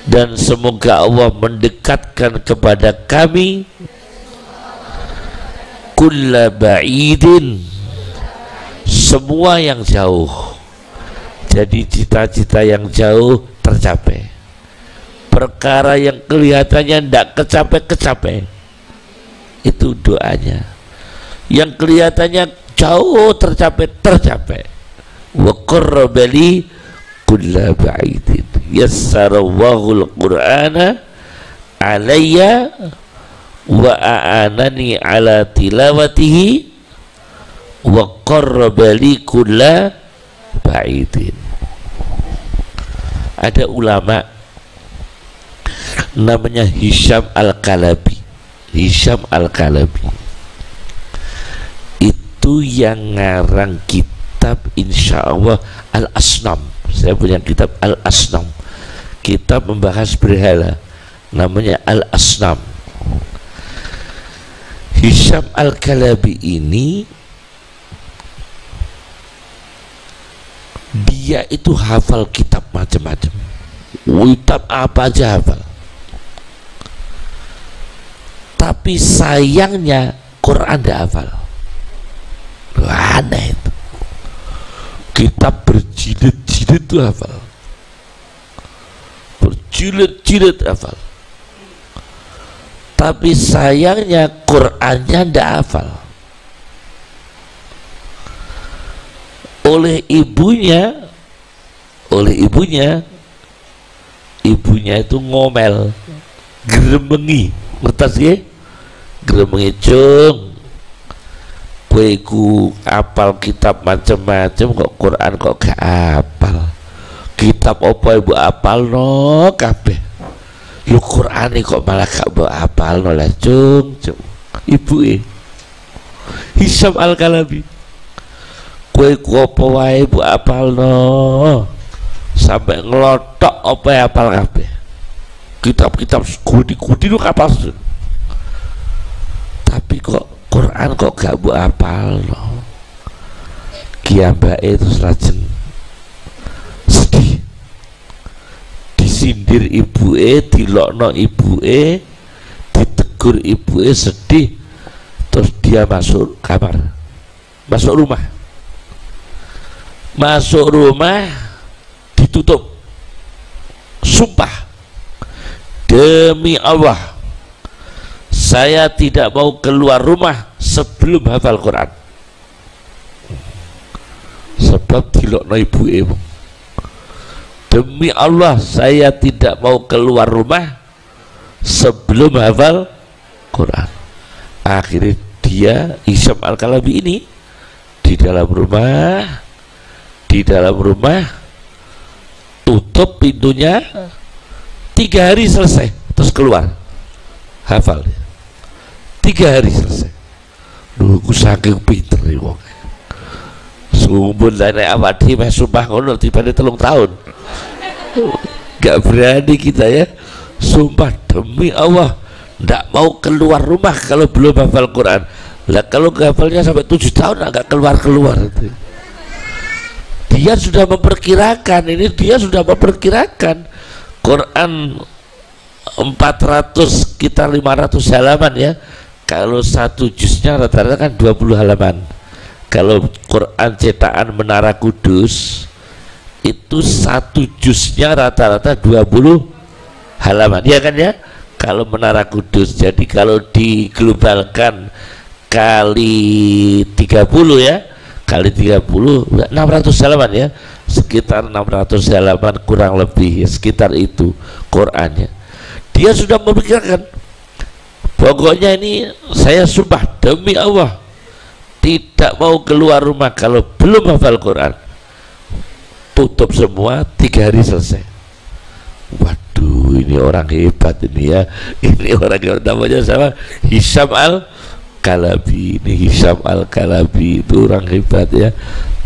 dan semoga Allah mendekatkan kepada kami kulla ba'idin, semua yang jauh. Jadi cita-cita yang jauh tercapai, perkara yang kelihatannya tidak kecapai, itu doanya. Yang kelihatannya jauh tercapai. Wa qarrabali kulla ba'idin, yassarallahu al-Qur'ana alayya wa a'anani ala tilawatihi wa qarrabali kulla ba'idin. Ada ulama namanya Hisham Al-Kalabi. Hisham Al-Kalabi itu yang ngarang kitab insyaallah Al-Asnam. Saya punya kitab Al-Asnam, kitab membahas berhala, namanya Al-Asnam. Hisham Al-Kalabi ini dia itu hafal kitab macam-macam, kitab apa aja hafal. Tapi sayangnya Quran tidak hafal. Aneh itu. Kitab berjilid-jilid itu hafal, berjilid-jilid hafal. Tapi sayangnya Qurannya tidak hafal. Oleh ibunya itu ngomel, gremengi, ngertas ya? Gremengi, cung, kowe ku apal kitab macam-macam kok Quran kok gak apal. Kitab apa ibu apal no kabeh. Lu Quran kok malah gak mbok apal no lah, cung. Ibu Hisham Al-Kalabi, kowe ku apa wae ibu apal no, sampai ngelotok apa apal kabeh. Kitab-kitab gudi-gudi lu kapal. Tapi kok Quran kok gak bu apal no. Kiambake itu lajeng sedih, disindir ibuke, dilokno ibuke, ditegur ibuke, sedih. Terus dia masuk kamar, masuk rumah, ditutup, sumpah demi Allah saya tidak mau keluar rumah sebelum hafal Quran. Sebab dilokno ibuke, demi Allah saya tidak mau keluar rumah sebelum hafal Quran. Akhirnya dia Hisham Al-Kalabi ini di dalam rumah tutup pintunya, 3 hari selesai, terus keluar hafal. 3 hari selesai. Aku saking pinter nih wong. Sumpun dari awadi meh sumpah ngono dibanding 3 tahun. Gak berani kita ya. Sumpah demi Allah ndak mau keluar rumah kalau belum hafal Quran. Lah kalau hafalnya sampai 7 tahun agak keluar-keluar itu. Dia sudah memperkirakan Quran 400 sekitar 500 halaman ya. Kalau 1 juznya rata-rata kan 20 halaman. Kalau Quran cetakan Menara Kudus itu 1 juznya rata-rata 20 halaman ya kan ya. Kalau Menara Kudus, jadi kalau diglobalkan kali 30 ya, kali 30 600 halaman ya, sekitar 600 halaman kurang lebih ya, sekitar itu Qurannya. Dia sudah memikirkan, pokoknya ini saya sumpah demi Allah tidak mau keluar rumah kalau belum hafal Quran. tutup semua, 3 hari selesai. Waduh, ini orang hebat ini ya. Ini orang yang namanya sama Hisham Al-Kalabi. Ini Hisham Al-Kalabi itu orang hebat ya.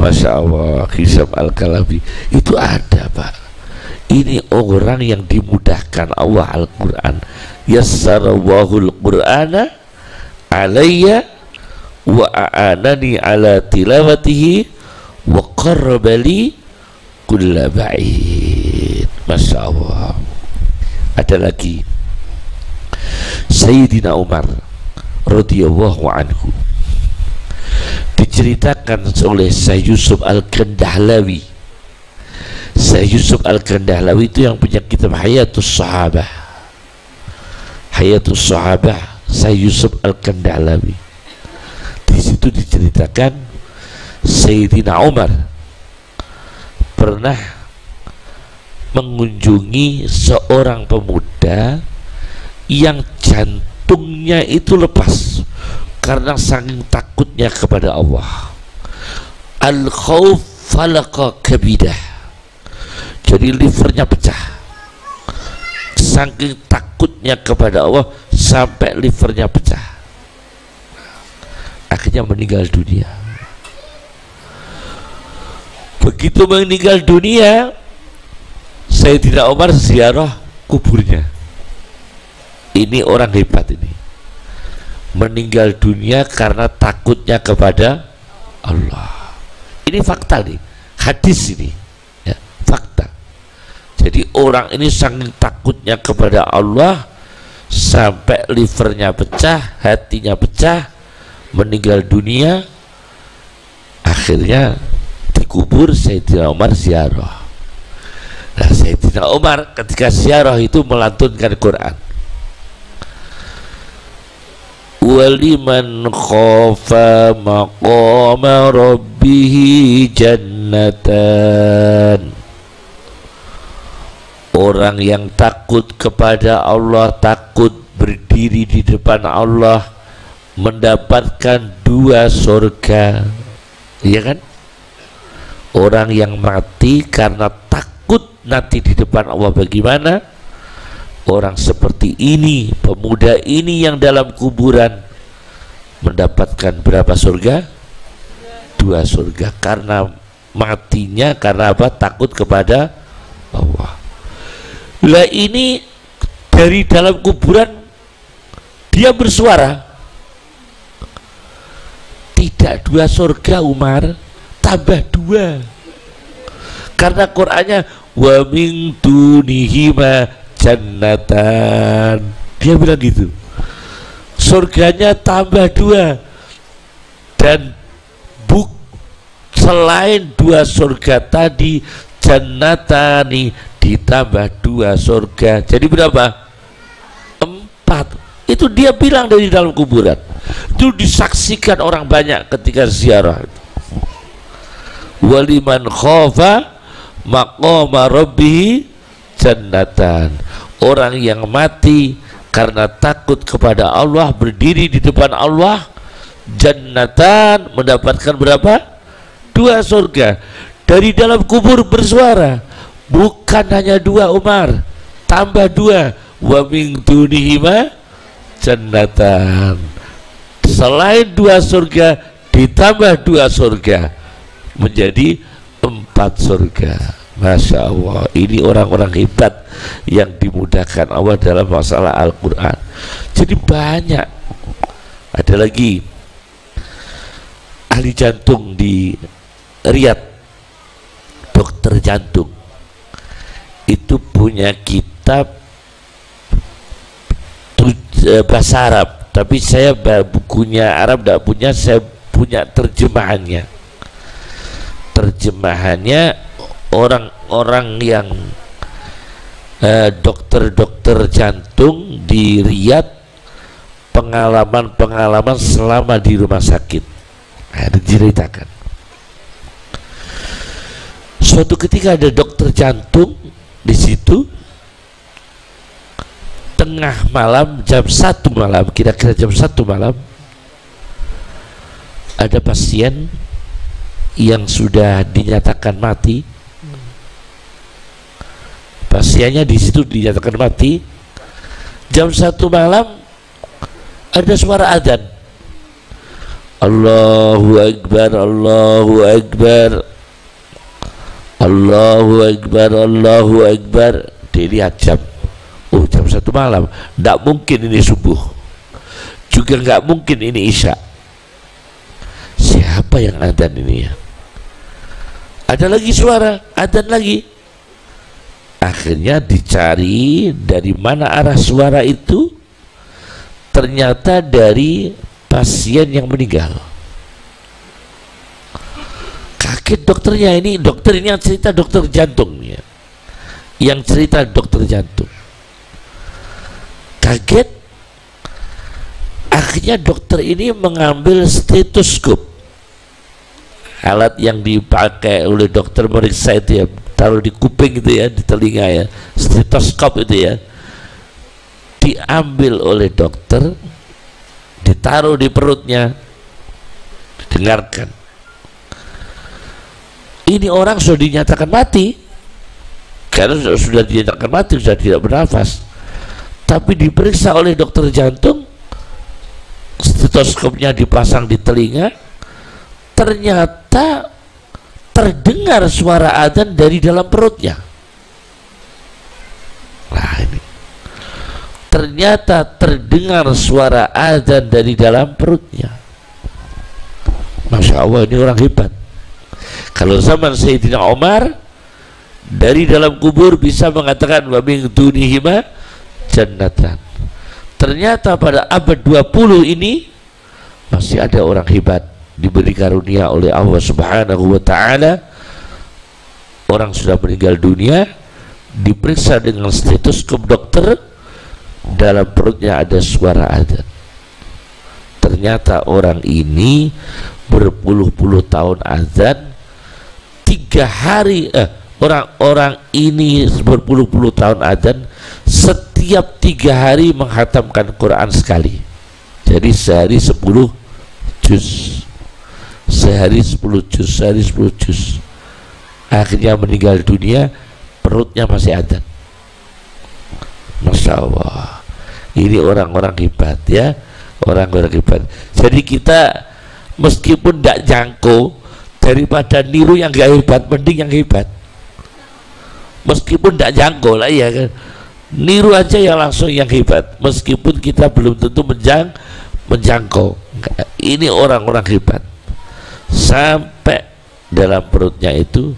Masya Allah, Hisham Al-Kalabi itu ada, Pak. Ini orang yang dimudahkan Allah Al-Quran. Yassarallahul Qur'ana alayya wa a'anani ala tilawatihi wa qarrabali kulla ba'id. Masya Allah. Ada lagi Sayyidina Umar radhiyallahu anhu, diceritakan oleh Syekh Yusuf Al-Kandahlawi. Syekh Yusuf Al-Kandahlawi itu yang punya kitab Hayatus Sahabah. Hayatus Sahabah, Syekh Yusuf Al-Kandahlawi. Di situ diceritakan Sayyidina Umar pernah mengunjungi seorang pemuda yang jantungnya itu lepas karena saking takutnya kepada Allah. Al-khawf falaqa kabidah, jadi livernya pecah saking takutnya kepada Allah sampai livernya pecah, akhirnya meninggal dunia. Begitu meninggal dunia, Sayyidina Umar ziarah kuburnya. Ini orang hebat ini, meninggal dunia karena takutnya kepada Allah. Ini fakta nih, hadis ini ya, fakta. Jadi orang ini saking takutnya kepada Allah sampai livernya pecah, hatinya pecah, meninggal dunia. Akhirnya dikubur, Sayyidina Umar ziarah. Nah, Sayyidina Umar ketika ziarah itu melantunkan Quran. Waliman khafa maqama rabbih jannatan. Orang yang takut kepada Allah, takut berdiri di depan Allah, mendapatkan 2 surga. Iya kan? Orang yang mati karena takut nanti di depan Allah bagaimana? Orang seperti ini, pemuda ini yang dalam kuburan mendapatkan berapa surga? 2 surga karena matinya karena apa? Takut kepada Allah. Lah ini dari dalam kuburan dia bersuara, tidak 2 surga Umar, tambah 2. Karena Qur'annya wa min dunihima jannatan, dia bilang gitu, surganya tambah 2 dan selain 2 surga tadi, jannatani ditambah 2 surga, jadi berapa? 4. Itu dia bilang dari dalam kuburan. Itu disaksikan orang banyak ketika ziarah. Waliman khafa maqama rabbih jannatan. Orang yang mati karena takut kepada Allah, berdiri di depan Allah, jannatan, mendapatkan berapa? 2 surga. Dari dalam kubur bersuara, bukan hanya 2 Umar, tambah 2, wa min dunihima jannatan. Selain 2 surga ditambah 2 surga, menjadi 4 surga. Masya Allah, ini orang-orang hebat yang dimudahkan Allah dalam masalah Al-Quran. Jadi banyak. Ada lagi ahli jantung di Riyadh, dokter jantung, itu punya kitab bahasa Arab, tapi saya bukunya Arab tidak punya, saya punya terjemahannya. Terjemahannya orang-orang yang dokter-dokter jantung di Riyadh, pengalaman-pengalaman selama di rumah sakit. Diceritakan suatu ketika ada dokter jantung di situ, tengah malam, jam 1 malam, kira-kira jam 1 malam, ada pasien yang sudah dinyatakan mati pasiennya di situ dinyatakan mati. Jam 1 malam ada suara adzan, Allahu Akbar, Allahu Akbar, Allahu Akbar, Allahu Akbar. Dilihat jam, oh jam 1 malam, tidak mungkin ini subuh, juga nggak mungkin ini isya. Siapa yang adzan ini ya? Ada lagi suara adzan lagi. Akhirnya dicari dari mana arah suara itu, ternyata dari pasien yang meninggal. Kaget dokternya, ini dokter ini yang cerita dokter jantung ya. Yang cerita dokter jantung. Kaget. Akhirnya dokter ini mengambil stetoskop, alat yang dipakai oleh dokter meriksa itu ya, taruh di kuping itu ya, di telinga ya, stetoskop itu ya, diambil oleh dokter, ditaruh di perutnya, didengarkan. Ini orang sudah dinyatakan mati, karena sudah dinyatakan mati, sudah tidak bernafas, tapi diperiksa oleh dokter jantung, stetoskopnya dipasang di telinga, ternyata terdengar suara adzan dari dalam perutnya. Nah ini, ternyata terdengar suara adzan dari dalam perutnya. Masya Allah, ini orang hebat. Kalau zaman Sayyidina Umar, dari dalam kubur bisa mengatakan wa min dunihima jannatan. Ternyata pada abad 20 ini masih ada orang hebat, diberi karunia oleh Allah Subhanahu wa ta'ala. Orang sudah meninggal dunia, diperiksa dengan stetoskop dokter, dalam perutnya ada suara adzan. Ternyata orang ini berpuluh-puluh tahun adzan, 3 hari orang-orang ini berpuluh-puluh tahun adzan, setiap 3 hari menghatamkan Quran sekali. Jadi sehari 10 juz, sehari 10 juz, sehari 10 juz. Akhirnya meninggal dunia, perutnya masih adzan. Masya Allah, ini orang-orang hebat ya, orang-orang hebat. Jadi kita meskipun tidak jangkau, daripada niru yang gak hebat, mending yang hebat. Meskipun tidak jangkau lah ya kan, niru aja yang langsung yang hebat, meskipun kita belum tentu menjangkau. Ini orang-orang hebat, sampai dalam perutnya itu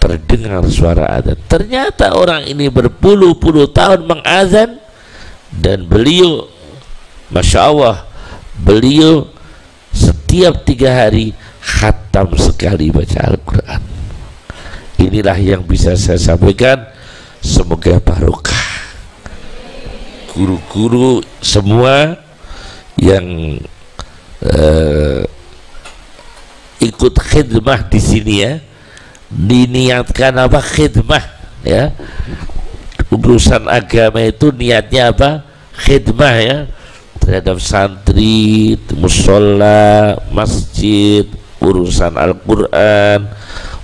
terdengar suara adzan. Ternyata orang ini berpuluh-puluh tahun mengazan, dan beliau, Masya Allah, beliau setiap 3 hari khatam sekali baca Al-Quran. Inilah yang bisa saya sampaikan, semoga barokah. Guru-guru semua yang ikut khidmah di sini ya, diniatkan apa? Khidmah ya. Urusan agama itu niatnya apa? Khidmah ya, terhadap santri, musola, masjid, urusan Al-Quran,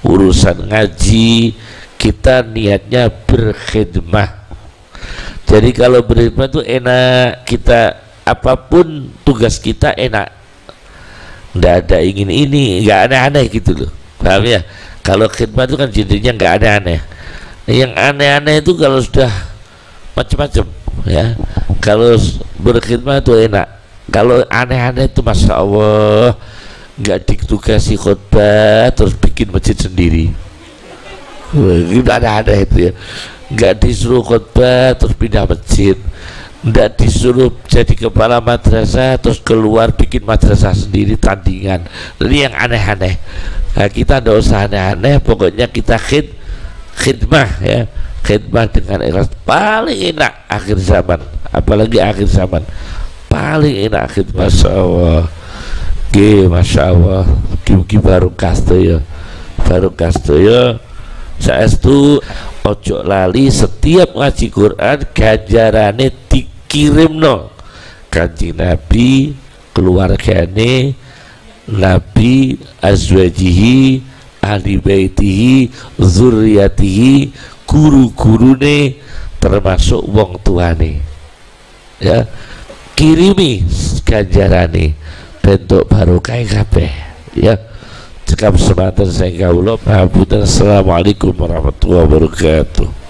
urusan ngaji, kita niatnya berkhidmah. Jadi kalau berkhidmah itu enak, kita apapun tugas kita enak, nggak ada ingin ini, nggak aneh-aneh gitu loh, paham ya? Kalau khidmat itu kan jadinya nggak aneh-aneh. Yang aneh-aneh itu kalau sudah macam-macam ya. Kalau berkhidmat itu enak. Kalau aneh-aneh itu Masya Allah, nggak ditugasi khutbah terus bikin masjid sendiri. Itu aneh-aneh itu ya. Nggak disuruh khutbah terus pindah masjid, nggak disuruh jadi kepala madrasah terus keluar bikin madrasah sendiri tandingan. Jadi yang aneh-aneh. Nah, kita tidak usah aneh-aneh, pokoknya kita khidmah ya, khidmah dengan ikhlas. Paling enak akhir zaman, apalagi akhir zaman paling enak khidmah. Masya Allah, Masya Allah, baru kasto ya, baru kasto ya. Saestu ojo lali, setiap ngaji Quran ganjarane dikirimno Kanjeng Nabi, keluargane Nabi, azwajihi, ahli baitihi dzurriyyatihi, guru-gurune termasuk wong tuane, ya, kirimi ganjarane bentuk barokah kabeh, ya. Cekap semanten saya kawula. Assalamualaikum warahmatullahi wabarakatuh.